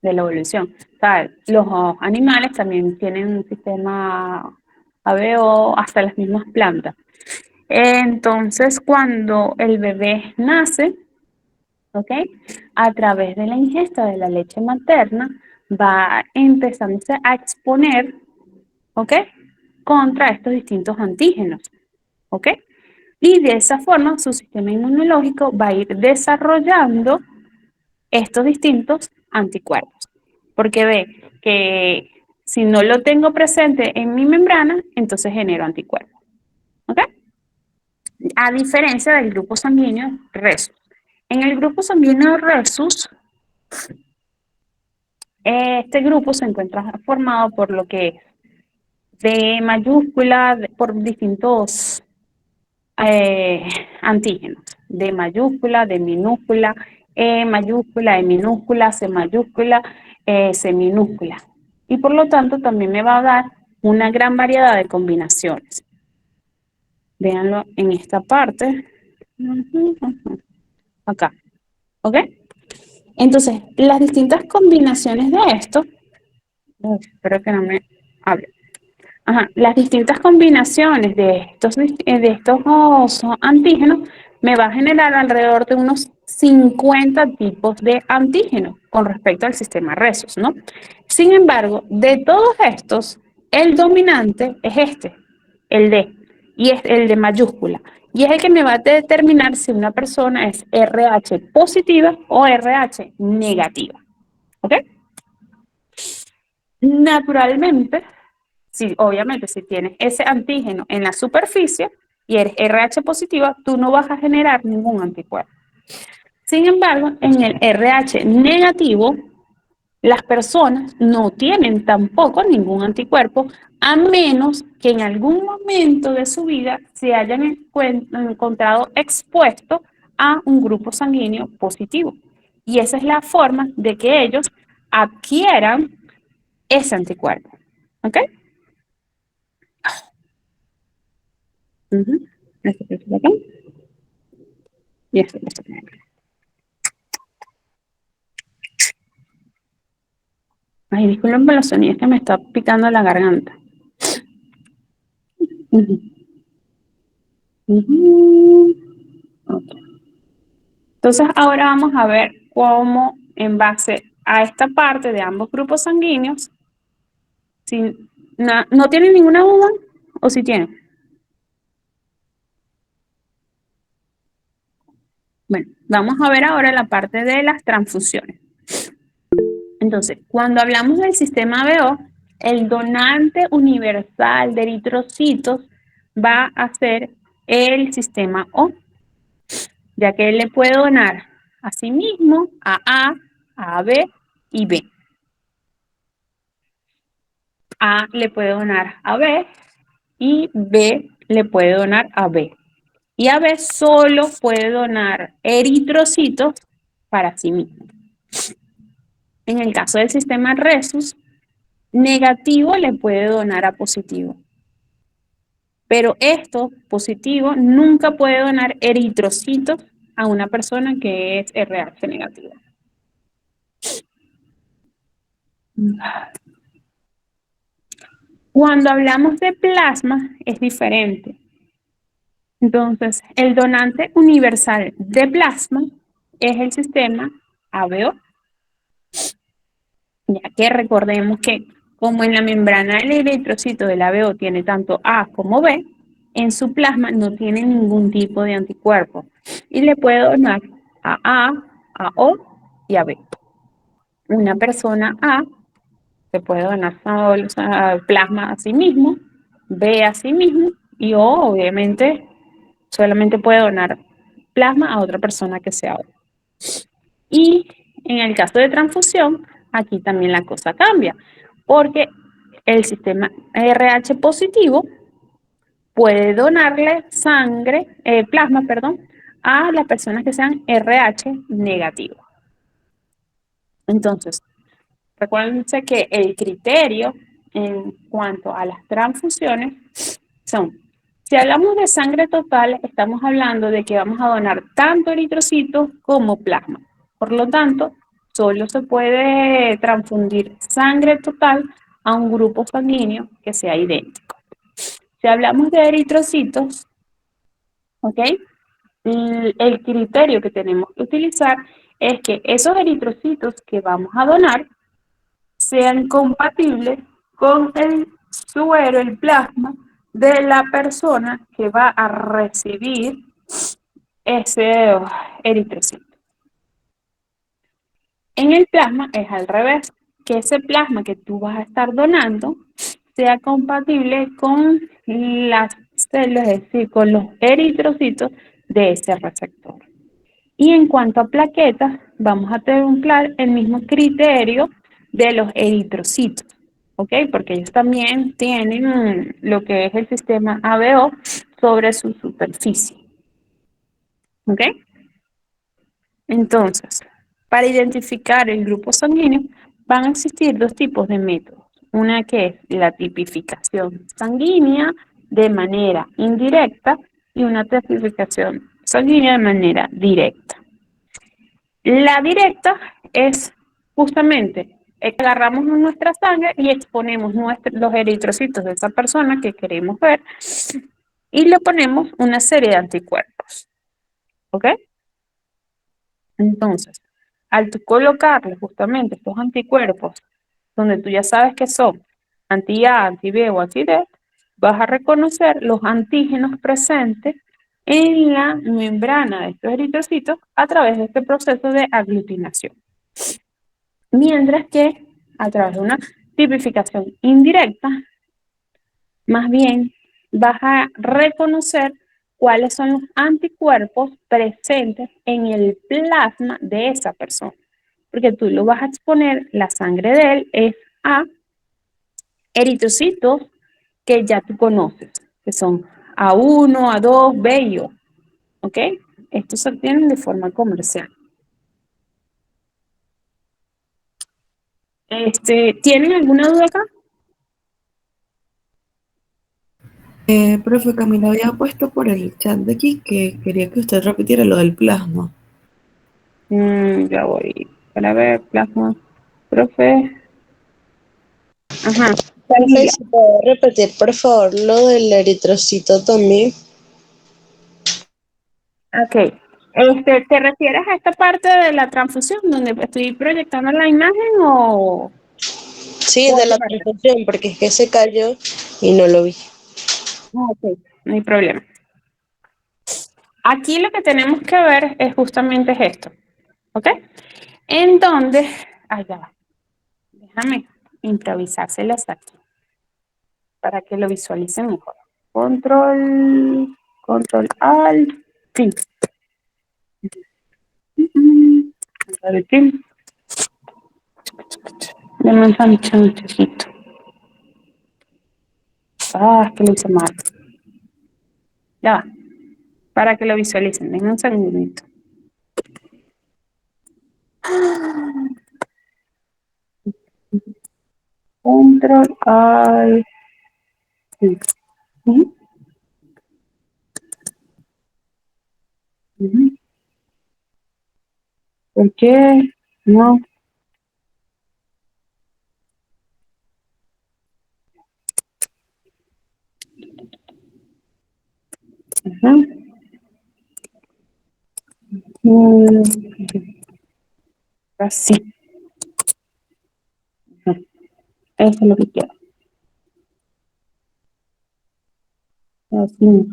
Speaker 1: de la evolución. O sea, los animales también tienen un sistema ABO, hasta las mismas plantas. Entonces, cuando el bebé nace, ¿ok? A través de la ingesta de la leche materna, va empezándose a exponer, ¿ok? Contra estos distintos antígenos, ¿ok? Y de esa forma su sistema inmunológico va a ir desarrollando estos distintos anticuerpos, porque ve que si no lo tengo presente en mi membrana, entonces genero anticuerpos, ¿ok? A diferencia del grupo sanguíneo Rhesus. En el grupo sanguíneo Rhesus, este grupo se encuentra formado por lo que de mayúscula, por distintos antígenos, de mayúscula, de minúscula, E mayúscula, E minúscula, C mayúscula, C minúscula. Y por lo tanto también me va a dar una gran variedad de combinaciones. Véanlo en esta parte. Acá. ¿Ok? Entonces, las distintas combinaciones de esto, espero que no me hable. Ajá, las distintas combinaciones de estos antígenos me va a generar alrededor de unos 50 tipos de antígenos con respecto al sistema Rhesus, ¿no? Sin embargo, de todos estos, el dominante es el D, y es el de mayúscula, y es el que me va a determinar si una persona es RH positiva o RH negativa, ¿ok? Naturalmente, si, obviamente, si tienes ese antígeno en la superficie y eres RH positiva, tú no vas a generar ningún anticuerpo. Sin embargo, en el RH negativo, las personas no tienen tampoco ningún anticuerpo a menos que en algún momento de su vida se hayan encontrado expuestos a un grupo sanguíneo positivo. Y esa es la forma de que ellos adquieran ese anticuerpo. ¿Ok? Esto por acá. Y esto por acá. Ay, disculpen por los sonidos que me está picando la garganta. Okay. Entonces ahora vamos a ver cómo en base a esta parte de ambos grupos sanguíneos, si no tienen ninguna duda o si tienen. Bueno, vamos a ver ahora la parte de las transfusiones. Entonces, cuando hablamos del sistema BO, el donante universal de eritrocitos va a ser el sistema O, ya que él le puede donar a sí mismo a B y B. A le puede donar a B y B le puede donar a B. Y a B solo puede donar eritrocitos para sí mismo. En el caso del sistema Rhesus, negativo le puede donar a positivo. Pero esto, positivo, nunca puede donar eritrocitos a una persona que es RH negativa. Cuando hablamos de plasma, es diferente. Entonces, el donante universal de plasma es el sistema ABO, ya que recordemos que como en la membrana del eritrocito del ABO tiene tanto A como B, en su plasma no tiene ningún tipo de anticuerpo y le puede donar a O y a B. Una persona A se puede donar plasma a sí mismo, B a sí mismo y O obviamente solamente puede donar plasma a otra persona que sea O. Y en el caso de transfusión, aquí también la cosa cambia, porque el sistema RH positivo puede donarle plasma, a las personas que sean RH negativos. Entonces, recuérdense que el criterio en cuanto a las transfusiones son, si hablamos de sangre total, estamos hablando de que vamos a donar tanto eritrocitos como plasma. Por lo tanto, solo se puede transfundir sangre total a un grupo sanguíneo que sea idéntico. Si hablamos de eritrocitos, ¿ok? El criterio que tenemos que utilizar es que esos eritrocitos que vamos a donar sean compatibles con el suero, el plasma de la persona que va a recibir ese eritrocito. En el plasma es al revés, que ese plasma que tú vas a estar donando sea compatible con las células, es decir, con los eritrocitos de ese receptor. Y en cuanto a plaquetas, vamos a templar el mismo criterio de los eritrocitos, ¿ok? Porque ellos también tienen lo que es el sistema ABO sobre su superficie, ¿ok? Entonces, para identificar el grupo sanguíneo van a existir dos tipos de métodos. Una que es la tipificación sanguínea de manera indirecta y una tipificación sanguínea de manera directa. La directa es justamente agarramos nuestra sangre y exponemos los eritrocitos de esa persona que queremos ver y le ponemos una serie de anticuerpos. ¿Ok? Entonces, al tú colocarle justamente estos anticuerpos, donde tú ya sabes que son anti-A, anti-B o anti-D, vas a reconocer los antígenos presentes en la membrana de estos eritrocitos a través de este proceso de aglutinación. Mientras que a través de una tipificación indirecta, más bien vas a reconocer cuáles son los anticuerpos presentes en el plasma de esa persona. Porque tú lo vas a exponer, la sangre de él es a eritrocitos que ya tú conoces, que son A1, A2, B y O. ¿Ok? Estos se obtienen de forma comercial. ¿Tienen alguna duda acá?
Speaker 2: Profe, Camila había puesto por el chat de aquí que quería que usted repitiera lo del plasma.
Speaker 1: Ya voy. Para ver, plasma. Profe. Ajá. ¿Cuál
Speaker 3: Profe,
Speaker 1: sigue?
Speaker 3: si puedo repetir, por favor, lo del eritrocito también.
Speaker 1: Ok. ¿Te refieres a esta parte de la transfusión donde estoy proyectando la imagen
Speaker 3: Sí,
Speaker 1: o
Speaker 3: de
Speaker 1: otra
Speaker 3: la
Speaker 1: parte?
Speaker 3: transfusión, porque es que se cayó y no lo vi.
Speaker 1: Ok, no hay problema. Aquí lo que tenemos que ver es justamente esto, ¿ok? En donde, ya va, déjame improvisárselas aquí para que lo visualicen mejor. Control Alt, fin. Fin. Deme un chancecito. Es que lo hice mal. Ya va, para que lo visualicen. Denme un segundito. Control Alt, fin. Ujú, ujú. ¿Por qué? No. Ajá. Mm, Así. Ajá. Eso es lo que quiero. Así.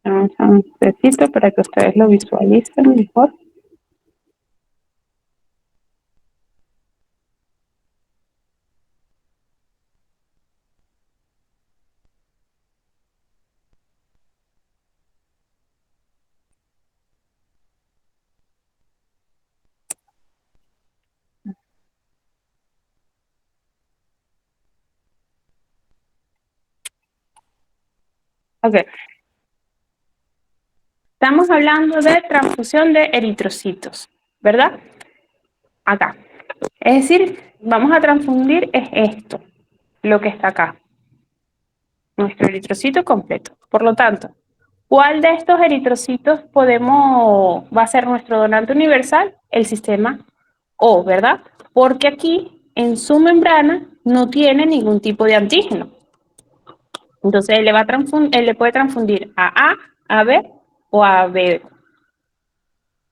Speaker 1: Vamos a un pedacito para que ustedes lo visualicen mejor. Ok. Estamos hablando de transfusión de eritrocitos, ¿verdad? Acá. Es decir, vamos a transfundir es esto, lo que está acá, nuestro eritrocito completo. Por lo tanto, ¿cuál de estos eritrocitos va a ser nuestro donante universal? El sistema O, ¿verdad? Porque aquí, en su membrana, no tiene ningún tipo de antígeno. Entonces, él le puede transfundir a B o a B.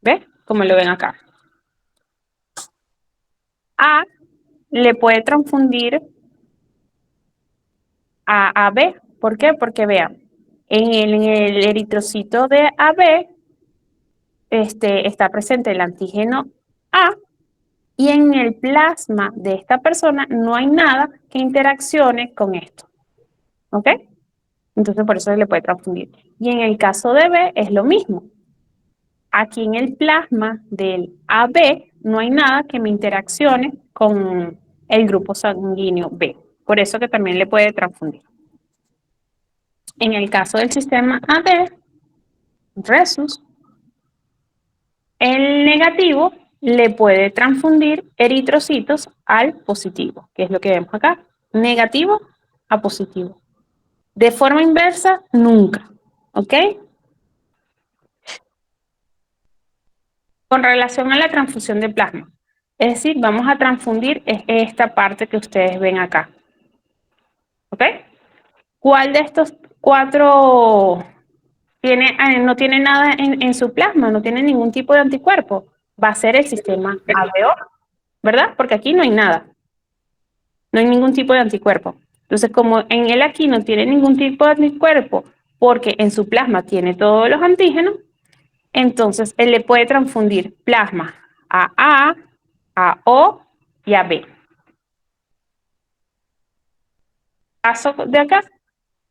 Speaker 1: ¿Ves? Como lo ven acá. A le puede transfundir a B. ¿Por qué? Porque vean, en el eritrocito de AB está presente el antígeno A y en el plasma de esta persona no hay nada que interaccione con esto. ¿Ok? Entonces por eso se le puede transfundir. Y en el caso de B es lo mismo. Aquí en el plasma del AB no hay nada que me interaccione con el grupo sanguíneo B. Por eso que también le puede transfundir. En el caso del sistema AD, Resus, el negativo le puede transfundir eritrocitos al positivo, que es lo que vemos acá. Negativo a positivo. De forma inversa, nunca. ¿Ok? Con relación a la transfusión de plasma. Es decir, vamos a transfundir esta parte que ustedes ven acá. ¿Ok? ¿Cuál de estos cuatro no tiene nada en su plasma? No tiene ningún tipo de anticuerpo. Va a ser el sistema ABO, ¿verdad? Porque aquí no hay nada. No hay ningún tipo de anticuerpo. Entonces, como en él aquí no tiene ningún tipo de anticuerpo, porque en su plasma tiene todos los antígenos, entonces él le puede transfundir plasma a O y a B. Caso de acá,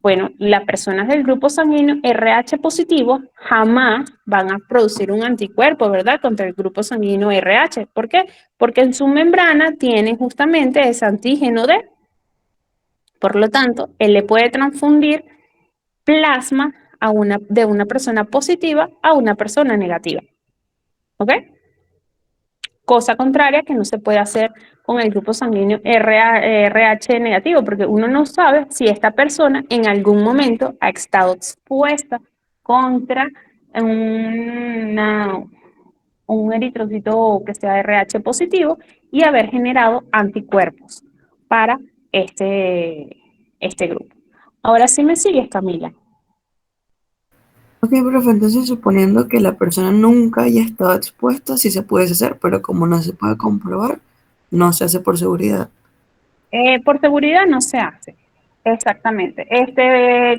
Speaker 1: Bueno, las personas del grupo sanguíneo RH positivo jamás van a producir un anticuerpo, ¿verdad? Contra el grupo sanguíneo RH. ¿Por qué? Porque en su membrana tienen justamente ese antígeno D. Por lo tanto, él le puede transfundir plasma de una persona positiva a una persona negativa. ¿Ok? Cosa contraria que no se puede hacer con el grupo sanguíneo RH negativo, porque uno no sabe si esta persona en algún momento ha estado expuesta contra un eritrocito que sea RH positivo y haber generado anticuerpos para este grupo. Ahora sí me sigues, Camila.
Speaker 2: Ok, profe, entonces suponiendo que la persona nunca haya estado expuesta, sí se puede hacer, pero como no se puede comprobar, no se hace por seguridad.
Speaker 1: Por seguridad no se hace. Exactamente.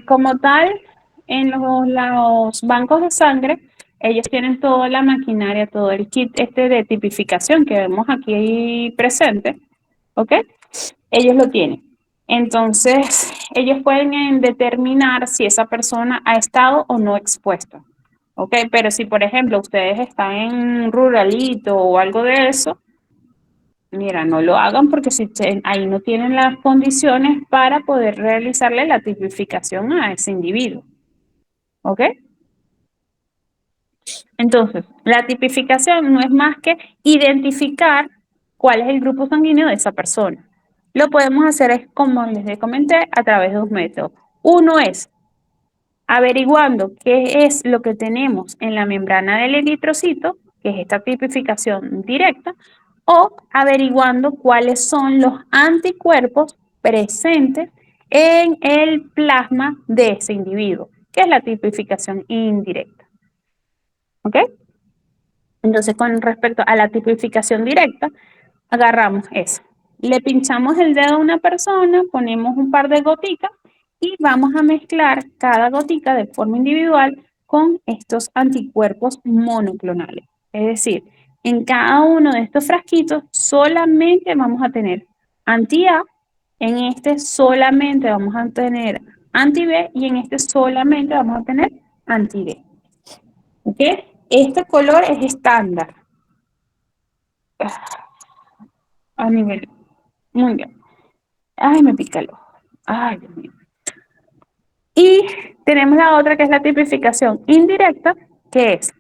Speaker 1: Como tal, en los bancos de sangre, ellos tienen toda la maquinaria, todo el kit de tipificación que vemos aquí presente, ¿ok? Ellos lo tienen. Entonces, ellos pueden determinar si esa persona ha estado o no expuesta, ¿ok? Pero si, por ejemplo, ustedes están en un ruralito o algo de eso, mira, no lo hagan porque ahí no tienen las condiciones para poder realizarle la tipificación a ese individuo. ¿Ok? Entonces, la tipificación no es más que identificar cuál es el grupo sanguíneo de esa persona. Lo podemos hacer, como les comenté, a través de dos métodos. Uno es averiguando qué es lo que tenemos en la membrana del eritrocito, que es esta tipificación directa, o averiguando cuáles son los anticuerpos presentes en el plasma de ese individuo, que es la tipificación indirecta. ¿Ok? Entonces, con respecto a la tipificación directa, agarramos eso. Le pinchamos el dedo a una persona, ponemos un par de gotitas y vamos a mezclar cada gotica de forma individual con estos anticuerpos monoclonales. Es decir, en cada uno de estos frasquitos solamente vamos a tener anti-A, en este solamente vamos a tener anti-B y en este solamente vamos a tener anti-D. ¿Ok? Este color es estándar a nivel mundial. Ay, me pica el ojo. Ay, Dios mío. Y tenemos la otra que es la tipificación indirecta, que es,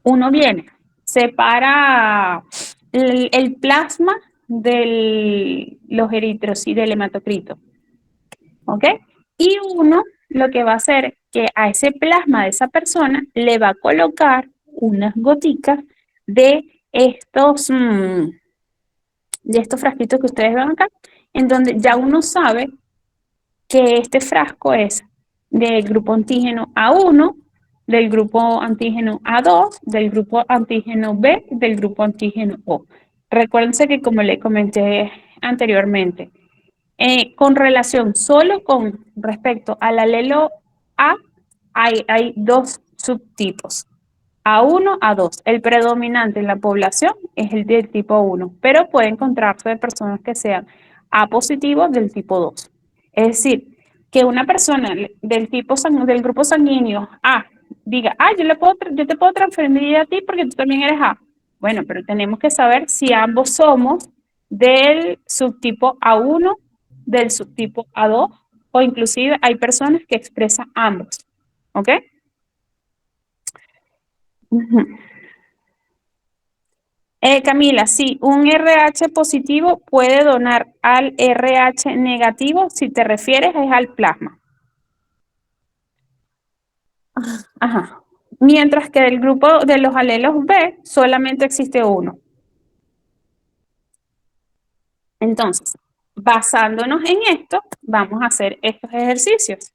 Speaker 1: uno viene, separa el plasma de los eritrocitos del hematocrito, ¿ok? Y uno lo que va a hacer es que a ese plasma de esa persona le va a colocar unas goticas de estos frasquitos que ustedes ven acá, en donde ya uno sabe que este frasco es del grupo antígeno A1, del grupo antígeno A2, del grupo antígeno B, del grupo antígeno O. Recuérdense que como le comenté anteriormente, con relación solo con respecto al alelo A, hay dos subtipos. A1, A2. El predominante en la población es el del tipo 1, pero puede encontrarse de personas que sean A positivos del tipo 2. Es decir, que una persona del grupo sanguíneo A diga, yo te puedo transferir a ti porque tú también eres A. Bueno, pero tenemos que saber si ambos somos del subtipo A1, del subtipo A2, o inclusive hay personas que expresan ambos. ¿Ok? Ujú. Camila, sí, un RH positivo puede donar al RH negativo, si te refieres es al plasma. Ajá. Mientras que del grupo de los alelos B solamente existe uno. Entonces, basándonos en esto, vamos a hacer estos ejercicios.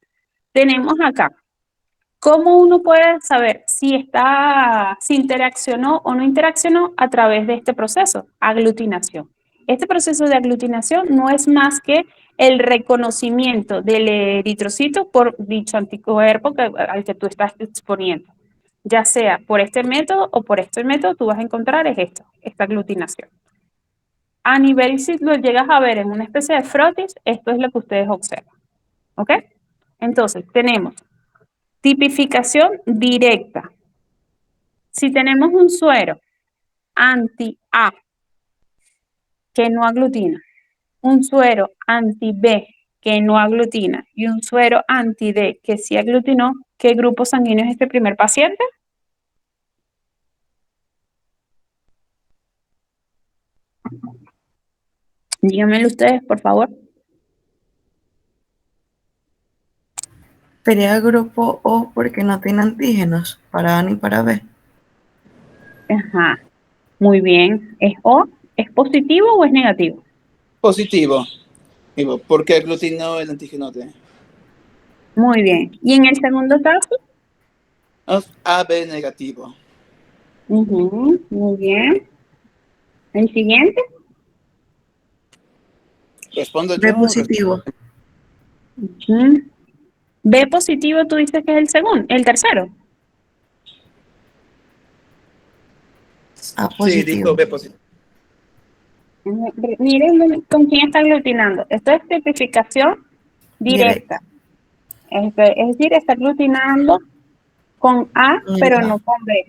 Speaker 1: Tenemos acá, ¿cómo uno puede saber si interaccionó o no interaccionó a través de este proceso? Aglutinación. Este proceso de aglutinación no es más que el reconocimiento del eritrocito por dicho anticuerpo al que tú estás exponiendo. Ya sea por este método o por este método, tú vas a encontrar esta aglutinación. A nivel, si lo llegas a ver en una especie de frotis, esto es lo que ustedes observan. ¿Ok? Entonces, tenemos tipificación directa. Si tenemos un suero anti-A que no aglutina, un suero anti-B que no aglutina y un suero anti-D que sí aglutinó, ¿qué grupo sanguíneo es este primer paciente? Díganmelo ustedes, por favor.
Speaker 2: Sería grupo O porque no tiene antígenos para A ni para B.
Speaker 1: Ajá, muy bien. ¿Es O? ¿Es positivo o es negativo?
Speaker 4: Positivo. Porque aglutinó el antígeno D.
Speaker 1: Muy bien. ¿Y en el segundo caso?
Speaker 4: AB negativo.
Speaker 1: Muy bien. ¿El siguiente?
Speaker 4: Respondo
Speaker 2: B
Speaker 4: yo.
Speaker 2: positivo.
Speaker 1: Ujú. B positivo, tú dices que es el segundo, el tercero.
Speaker 2: A
Speaker 4: Sí,
Speaker 2: positivo.
Speaker 4: dijo B positivo.
Speaker 1: Miren con quién está aglutinando. Esto es tipificación directa. Es decir, está aglutinando con A, pero no con B.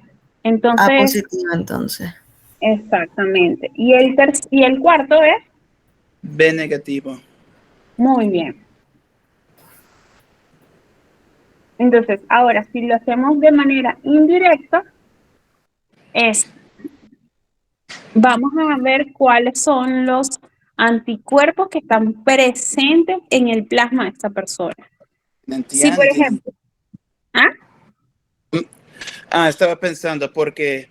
Speaker 2: A
Speaker 1: Entonces,
Speaker 2: positivo entonces.
Speaker 1: exactamente. Y el cuarto es,
Speaker 4: B negativo.
Speaker 1: muy bien. Entonces, ahora, si lo hacemos de manera indirecta, vamos a ver cuáles son los anticuerpos que están presentes en el plasma de esta persona. Si, por
Speaker 4: Anti-antigen.
Speaker 1: ejemplo, ¿ah?
Speaker 4: Estaba pensando porque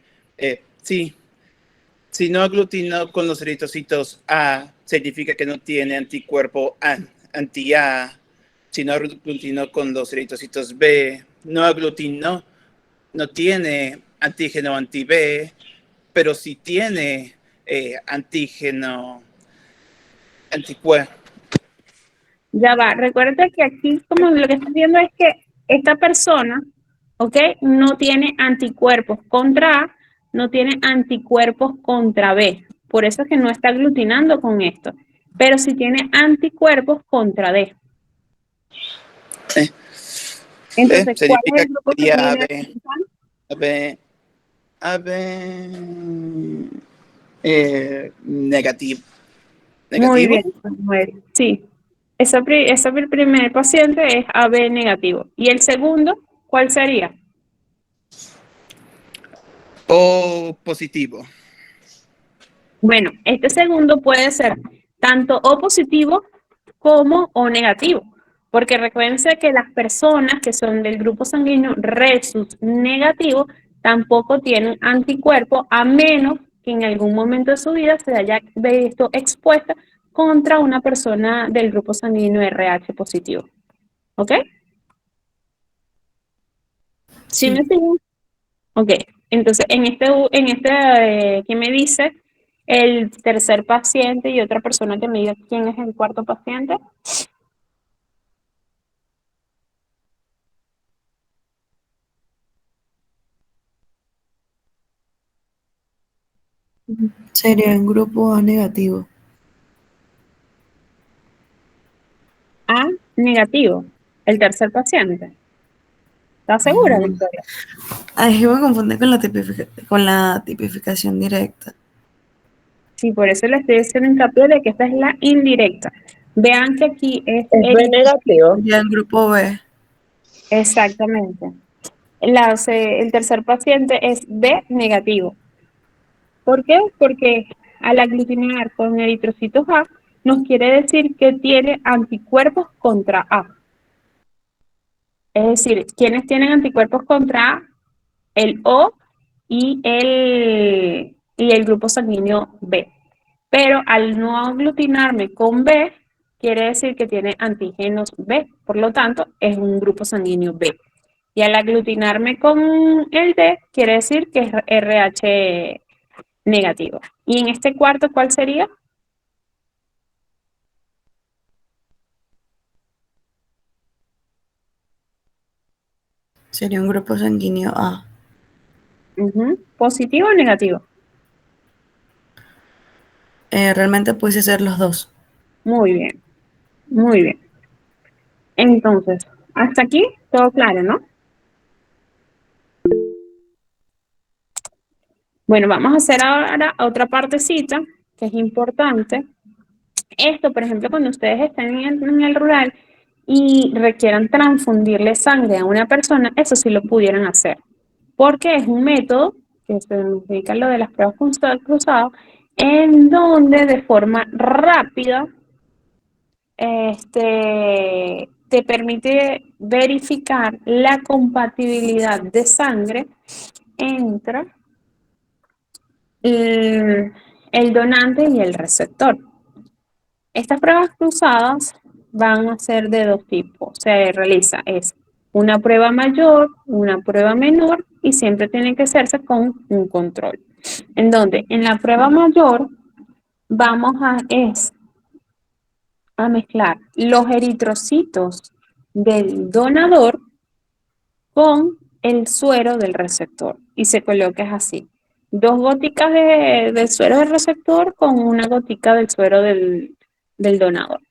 Speaker 4: sí, si no aglutinó con los eritrocitos A, significa que no tiene anticuerpo anti-A. Si no aglutinó con los eritrocitos B, no aglutinó, no tiene antígeno anti-B, pero sí tiene antígeno anticuerpo.
Speaker 1: Ya va, recuerda que aquí como lo que estás viendo es que esta persona, ¿ok? No tiene anticuerpos contra A, no tiene anticuerpos contra B. Por eso es que no está aglutinando con esto. Pero sí tiene anticuerpos contra D. Entonces, ¿cuál es
Speaker 4: Significa
Speaker 1: el
Speaker 4: que
Speaker 1: grupo
Speaker 4: sería
Speaker 1: sanguíneo?
Speaker 4: AB negativo.
Speaker 1: Muy
Speaker 4: ¿Negativo?
Speaker 1: bien, Samuel. Sí. El primer paciente es AB negativo. ¿Y el segundo, cuál sería?
Speaker 4: O positivo.
Speaker 1: Bueno, este segundo puede ser tanto O positivo como O negativo, porque recuérdense que las personas que son del grupo sanguíneo Rhesus negativo tampoco tienen anticuerpos a menos que en algún momento de su vida se haya visto expuesta contra una persona del grupo sanguíneo RH positivo. ¿Ok? ¿Sí me
Speaker 2: Sí.
Speaker 1: siguen? Ok, entonces ¿qué me dice el tercer paciente y otra persona que me diga quién es el cuarto paciente?
Speaker 2: Sería un grupo A negativo.
Speaker 1: A negativo, el tercer paciente. ¿Estás segura, Victoria?
Speaker 2: Ahí me confundí con con la tipificación directa.
Speaker 1: Sí, por eso le estoy haciendo hincapié de que esta es la indirecta. Vean que aquí es
Speaker 3: Es B negativo.
Speaker 2: Ya el grupo B.
Speaker 1: exactamente. El tercer paciente es B negativo. ¿Por qué? Porque al aglutinar con eritrocitos A, nos quiere decir que tiene anticuerpos contra A. Es decir, ¿quiénes tienen anticuerpos contra A? El O y el grupo sanguíneo B. Pero al no aglutinarme con B, quiere decir que tiene antígenos B. Por lo tanto, es un grupo sanguíneo B. Y al aglutinarme con el D, quiere decir que es RH negativo. Y en este cuarto, ¿cuál sería?
Speaker 2: Sería un grupo sanguíneo A.
Speaker 1: ¿Positivo o negativo?
Speaker 2: Realmente puede ser los dos.
Speaker 1: Muy bien, muy bien. Entonces, Hasta aquí, todo claro, ¿no? Bueno, vamos a hacer ahora otra partecita que es importante. Esto, por ejemplo, cuando ustedes estén en el rural y requieran transfundirle sangre a una persona, eso sí lo pudieran hacer, porque es un método que se dedica a lo de las pruebas cruzadas, en donde de forma rápida te permite verificar la compatibilidad de sangre entre el donante y el receptor. Estas pruebas cruzadas van a ser de dos tipos. Se realiza una prueba mayor, una prueba menor y siempre tiene que hacerse con un control. En donde en la prueba mayor vamos a mezclar los eritrocitos del donador con el suero del receptor y se coloca así. 2 goticas del suero del receptor con una gotica del suero del donador.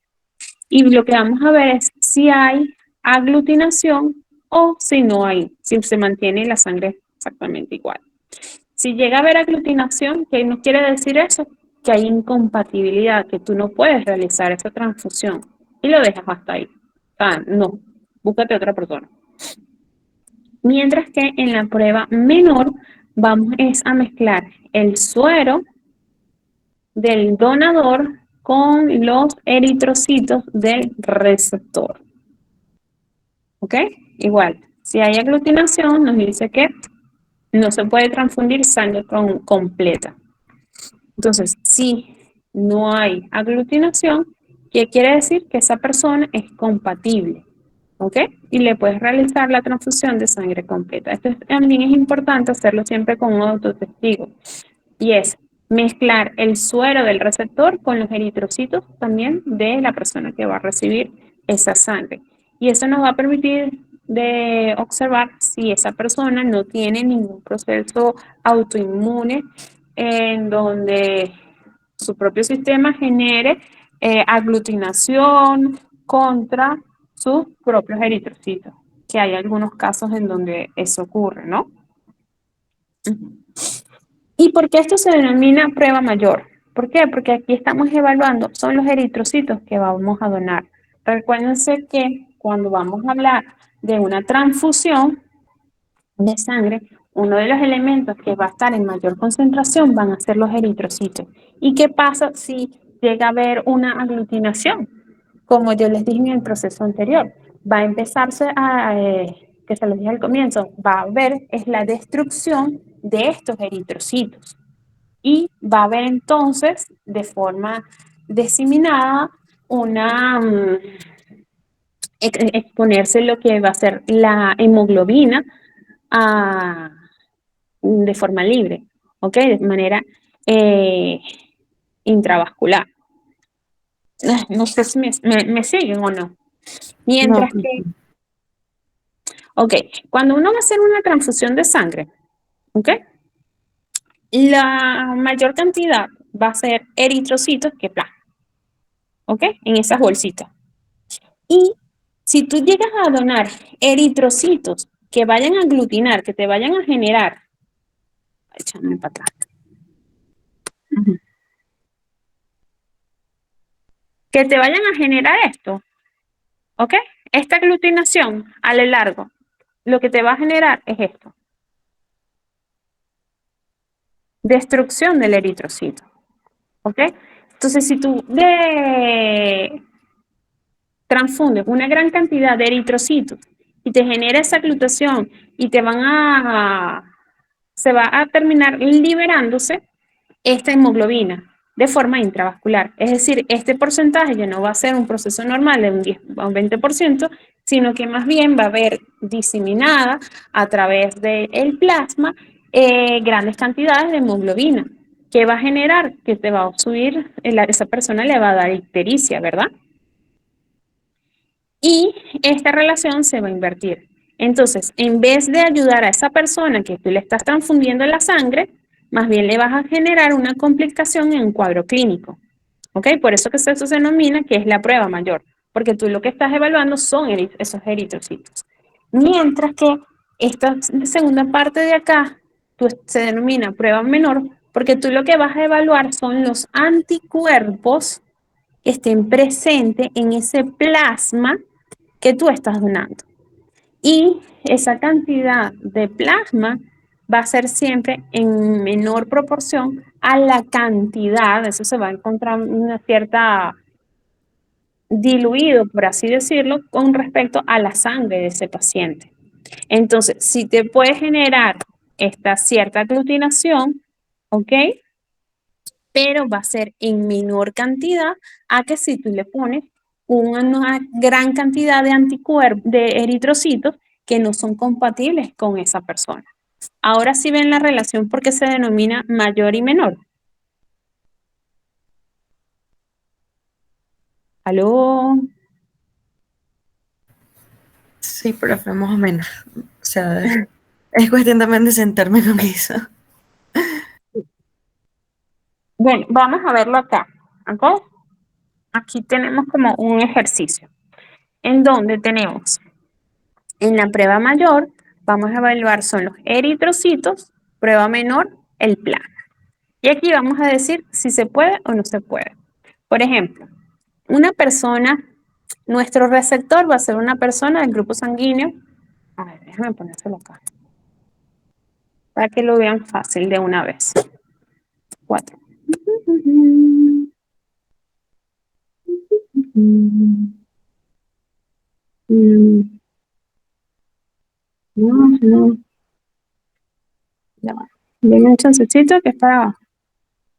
Speaker 1: Y lo que vamos a ver es si hay aglutinación o si no hay, si se mantiene la sangre exactamente igual. Si llega a haber aglutinación, ¿qué nos quiere decir eso? Que hay incompatibilidad, que tú no puedes realizar esa transfusión y lo dejas hasta ahí. No, búscate otra persona. Mientras que en la prueba menor vamos a mezclar el suero del donador con los eritrocitos del receptor. ¿Ok? Igual, si hay aglutinación, nos dice que no se puede transfundir sangre completa. Entonces, si no hay aglutinación, ¿qué quiere decir? Que esa persona es compatible. ¿Ok? Y le puedes realizar la transfusión de sangre completa. Esto también es importante hacerlo siempre con un autotestigo. Y es mezclar el suero del receptor con los eritrocitos también de la persona que va a recibir esa sangre. Y eso nos va a permitir de observar si esa persona no tiene ningún proceso autoinmune en donde su propio sistema genere aglutinación contra sus propios eritrocitos, que hay algunos casos en donde eso ocurre, ¿no? ¿Y por qué esto se denomina prueba mayor? ¿Por qué? Porque aquí estamos evaluando, son los eritrocitos que vamos a donar. Recuérdense que cuando vamos a hablar de una transfusión de sangre, uno de los elementos que va a estar en mayor concentración van a ser los eritrocitos. ¿Y qué pasa si llega a haber una aglutinación? Como yo les dije en el proceso anterior, va a empezarse que se les dije al comienzo, va a haber es la destrucción de estos eritrocitos. Y va a haber entonces, de forma diseminada, exponerse lo que va a ser la hemoglobina de forma libre, ¿ok? De manera intravascular. No sé si me siguen o no. Mientras que, ok, cuando uno va a hacer una transfusión de sangre, ¿ok? La mayor cantidad va a ser eritrocitos que plasma, ¿ok? En esas bolsitas. Y si tú llegas a donar eritrocitos que vayan a aglutinar, que te vayan a generar, échame para atrás. Que te vayan a generar esto, ¿ok? Esta aglutinación a lo largo, lo que te va a generar es esto. Destrucción del eritrocito, ¿ok? Entonces, si tú transfundes una gran cantidad de eritrocitos y te genera esa aglutación y se va a terminar liberándose esta hemoglobina de forma intravascular. Es decir, este porcentaje ya no va a ser un proceso normal de un 10 a un 20%, sino que más bien va a haber diseminada a través del plasma grandes cantidades de hemoglobina. ¿Qué va a generar? Que te va a subir, esa persona le va a dar ictericia, ¿verdad? Y esta relación se va a invertir. Entonces, en vez de ayudar a esa persona que tú le estás transfundiendo la sangre, más bien le vas a generar una complicación en un cuadro clínico. ¿Ok? Por eso que eso se denomina que es la prueba mayor. porque tú lo que estás evaluando son esos eritrocitos. Mientras que esta segunda parte de acá se denomina prueba menor, porque tú lo que vas a evaluar son los anticuerpos que estén presentes en ese plasma que tú estás donando. Y esa cantidad de plasma va a ser siempre en menor proporción a la cantidad, eso se va a encontrar una cierta diluido, por así decirlo, con respecto a la sangre de ese paciente. Entonces, si te puede generar esta cierta aglutinación, ¿ok? Pero va a ser en menor cantidad a que si tú le pones una gran cantidad de anticuerpos, de eritrocitos que no son compatibles con esa persona. Ahora sí ven la relación porque se denomina mayor y menor. ¿Aló?
Speaker 2: Sí, profe, más o menos. O sea, es cuestión también de sentarme con eso.
Speaker 1: Bueno, vamos a verlo acá. ¿Ok? Aquí tenemos como un ejercicio en donde tenemos en la prueba mayor, vamos a evaluar son los eritrocitos, prueba menor, el plasma. Y aquí vamos a decir si se puede o no se puede. Por ejemplo, una persona, nuestro receptor va a ser una persona del grupo sanguíneo. A ver, déjame ponérselo acá. Para que lo vean fácil de una vez. 4. No. Ya va. Denme un chancecito que es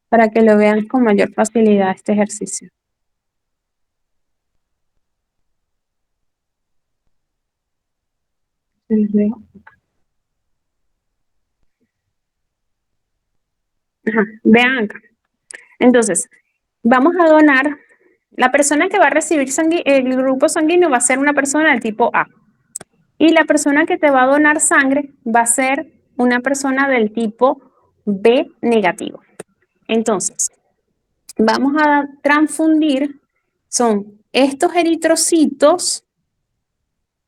Speaker 1: para que lo vean con mayor facilidad este ejercicio. Se los dejo. Ajá, vean acá. Entonces, vamos a donar. La persona que va a recibir el grupo sanguíneo va a ser una persona del tipo A. Y la persona que te va a donar sangre va a ser una persona del tipo B negativo. Entonces, vamos a transfundir, son estos eritrocitos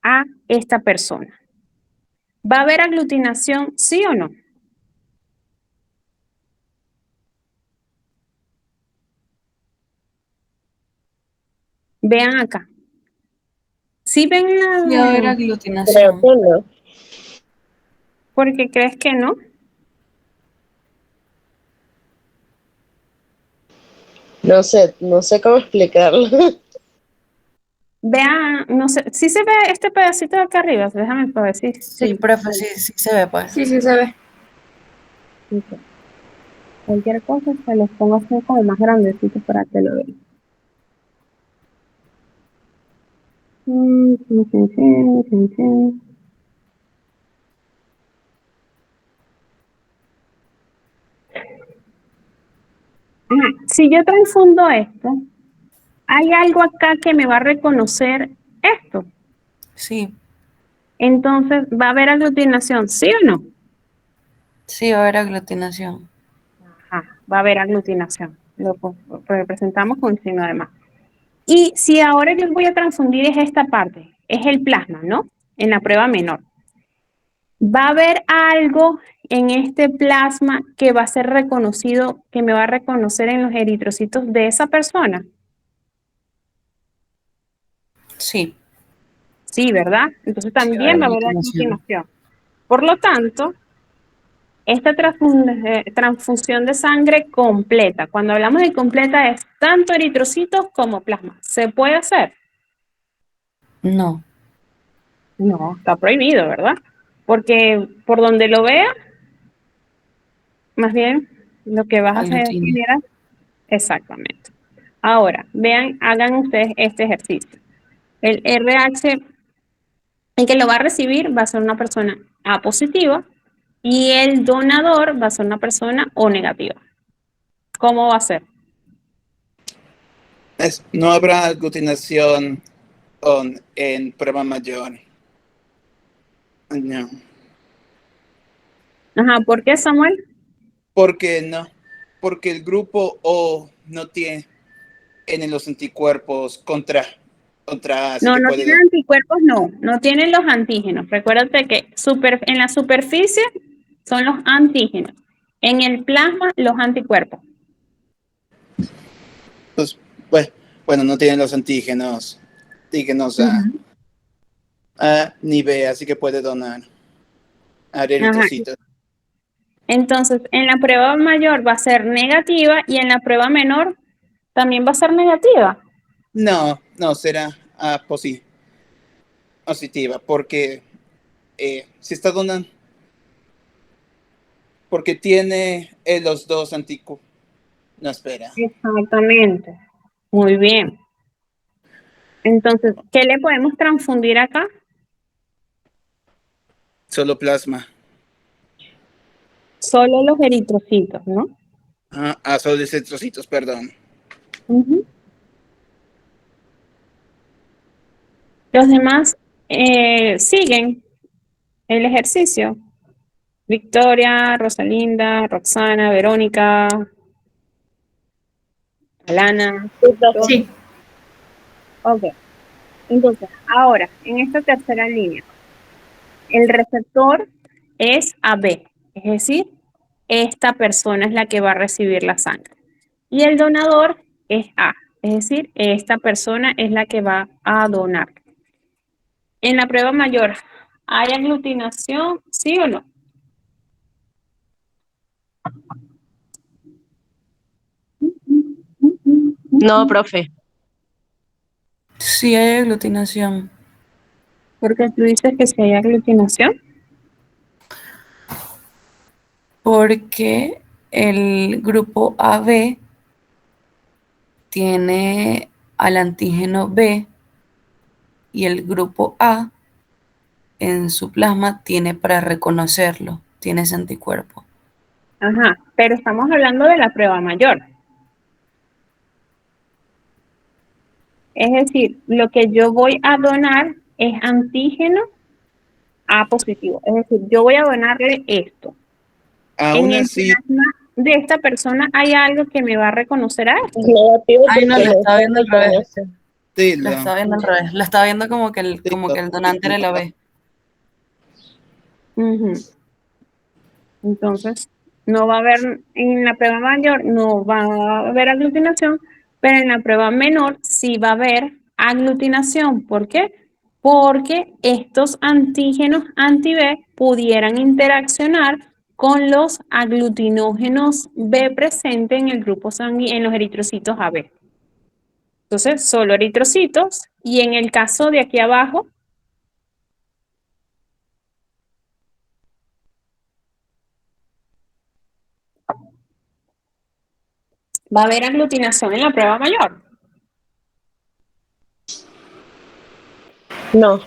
Speaker 1: a esta persona. ¿Va a haber aglutinación, sí o no? Vean acá. ¿Sí ven
Speaker 2: Sí, va a haber
Speaker 3: Creo
Speaker 2: aglutinación.
Speaker 3: que no.
Speaker 1: ¿Por qué crees que no?
Speaker 3: No sé cómo explicarlo.
Speaker 1: Vean, no sé, ¿sí se ve este pedacito de acá arriba? Déjame ver si.
Speaker 2: Sí, profe, sí se ve, pues.
Speaker 5: Sí, sí se ve.
Speaker 1: Ok. Cualquier cosa se los pongo así como más grandecitos para que lo vean. Ajá, si yo transfundo esto, hay algo acá que me va a reconocer esto.
Speaker 2: Sí,
Speaker 1: Entonces, ¿va a haber aglutinación? ¿Sí o no?
Speaker 2: sí va a haber aglutinación.
Speaker 1: Ajá, va a haber aglutinación. Lo representamos con signo de más. Y si ahora yo voy a transfundir es esta parte, es el plasma, ¿no? En la prueba menor. ¿Va a haber algo en este plasma que va a ser reconocido, que me va a reconocer en los eritrocitos de esa persona?
Speaker 2: Sí,
Speaker 1: Sí, ¿verdad? Entonces
Speaker 2: sí va a haber
Speaker 1: también va a haber
Speaker 2: aglutinación.
Speaker 1: aglutinación. Por lo tanto, esta transfusión de sangre completa, cuando hablamos de completa es tanto eritrocitos como plasma. ¿Se puede hacer?
Speaker 2: No,
Speaker 1: No, está prohibido, ¿verdad? Porque por donde lo vea, más bien lo que vas a hacer es
Speaker 2: aglutina.
Speaker 1: generar. Exactamente. Ahora, vean, hagan ustedes este ejercicio. El RH, el que lo va a recibir va a ser una persona A positiva y el donador va a ser una persona O negativa. ¿Cómo va a ser?
Speaker 4: No habrá aglutinación en prueba mayor. No.
Speaker 1: Ajá, ¿por qué, Samuel?
Speaker 4: ¿Por qué no? Porque el grupo O no tiene en los anticuerpos contra contra A, así
Speaker 1: No,
Speaker 4: que
Speaker 1: no
Speaker 4: puede
Speaker 1: tienen anticuerpos, no tienen los antígenos. Recuérdate que en la superficie son los antígenos. En el plasma, los anticuerpos.
Speaker 4: pues, bueno, no tienen los antígenos A ni B, así que puede donar a
Speaker 1: Ajá.
Speaker 4: eritrocitos.
Speaker 1: Entonces, en la prueba mayor va a ser negativa y en la prueba menor también va a ser negativa.
Speaker 4: No, será positiva, porque si está donando, porque tiene los dos anticuerpos. No, espera.
Speaker 1: Exactamente. Muy bien. Entonces, ¿qué le podemos transfundir acá?
Speaker 4: Solo plasma.
Speaker 1: Solo los eritrocitos, ¿no?
Speaker 4: Solo los eritrocitos, perdón.
Speaker 1: Ujú. Los demás siguen el ejercicio. Victoria, Rosalinda, Roxana, Verónica, Alana.
Speaker 5: Sí.
Speaker 1: Ok. Entonces, ahora, en esta tercera línea, el receptor es AB, es decir, esta persona es la que va a recibir la sangre. Y el donador es A, es decir, esta persona es la que va a donar. En la prueba mayor, ¿hay aglutinación? ¿Sí o no?
Speaker 3: No, profe.
Speaker 2: Sí hay aglutinación.
Speaker 1: Porque tú dices que si hay aglutinación.
Speaker 2: Porque el grupo AB tiene al antígeno B y el grupo A en su plasma tiene para reconocerlo, tiene ese anticuerpo.
Speaker 1: Ajá, pero estamos hablando de la prueba mayor. Es decir, lo que yo voy a donar es antígeno A positivo. Es decir, yo voy a donarle esto.
Speaker 4: Aún
Speaker 1: En el
Speaker 4: así,
Speaker 1: plasma de esta persona hay algo que me va a reconocer a esto.
Speaker 3: Es negativo
Speaker 2: Ay, no,
Speaker 3: porque
Speaker 2: la
Speaker 3: no
Speaker 2: estaba
Speaker 3: se
Speaker 2: viendo al revés.
Speaker 3: reconoce.
Speaker 2: La estaba viendo al revés. La estaba viendo como que el donante era la B.
Speaker 1: Ujú. Entonces, no va a haber, en la prueba mayor no va a haber aglutinación, pero en la prueba menor sí va a haber aglutinación. ¿Por qué? Porque estos antígenos anti-B pudieran interaccionar con los aglutinógenos B presentes en el grupo sanguíneo, en los eritrocitos AB. Entonces, solo eritrocitos, y en el caso de aquí abajo, va a haber aglutinación en la prueba mayor.
Speaker 3: No.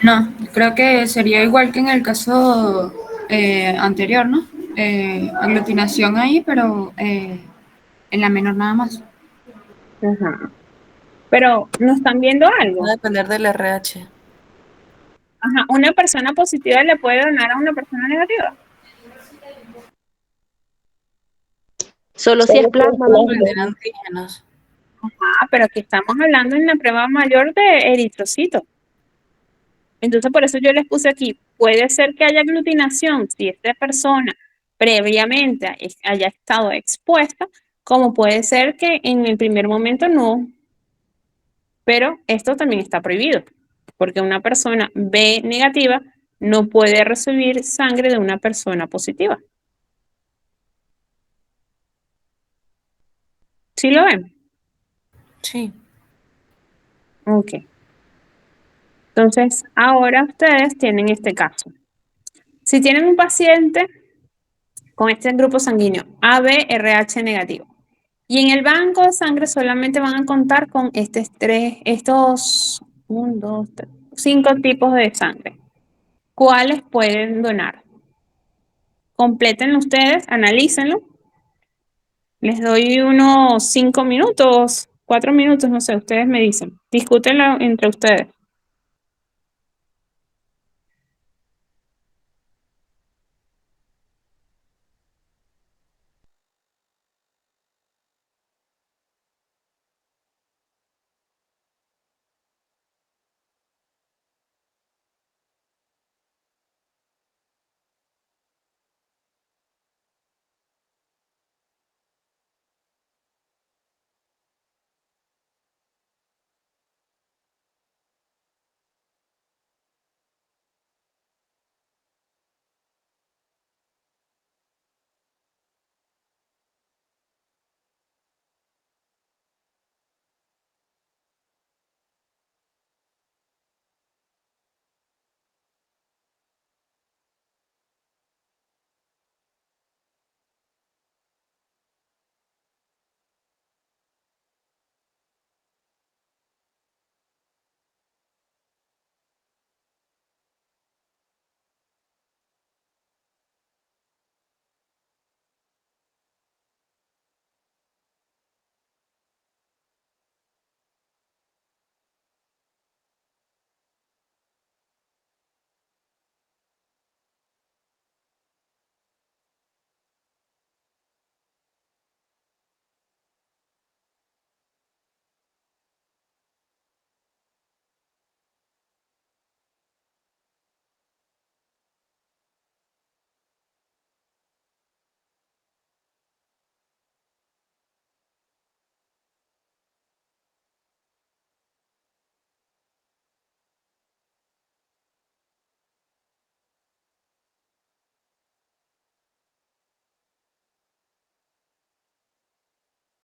Speaker 5: No, creo que sería igual que en el caso anterior, ¿no? Aglutinación ahí, pero en la menor nada más.
Speaker 1: Ajá. Pero no están viendo
Speaker 2: Va
Speaker 1: algo.
Speaker 2: a depender del RH.
Speaker 1: Ajá, una persona positiva le puede donar a una persona negativa.
Speaker 3: Solo si es plasma, ¿no?
Speaker 2: Porque tiene antígenos.
Speaker 1: Ah, pero aquí estamos hablando en la prueba mayor de eritrocitos. Entonces, por eso yo les puse aquí, puede ser que haya aglutinación si esta persona previamente haya estado expuesta, como puede ser que en el primer momento no. Pero esto también está prohibido, porque una persona B negativa no puede recibir sangre de una persona positiva. ¿Sí lo ven?
Speaker 2: Sí.
Speaker 1: Ok. Entonces, ahora ustedes tienen este caso. Si tienen un paciente con este grupo sanguíneo AB, RH negativo, y en el banco de sangre solamente van a contar con estos 5 tipos de sangre. ¿Cuáles pueden donar? Complétenlo ustedes, analícenlo. Les doy unos 5 minutos, 4 minutos, no sé, ustedes me dicen. Discútenlo entre ustedes.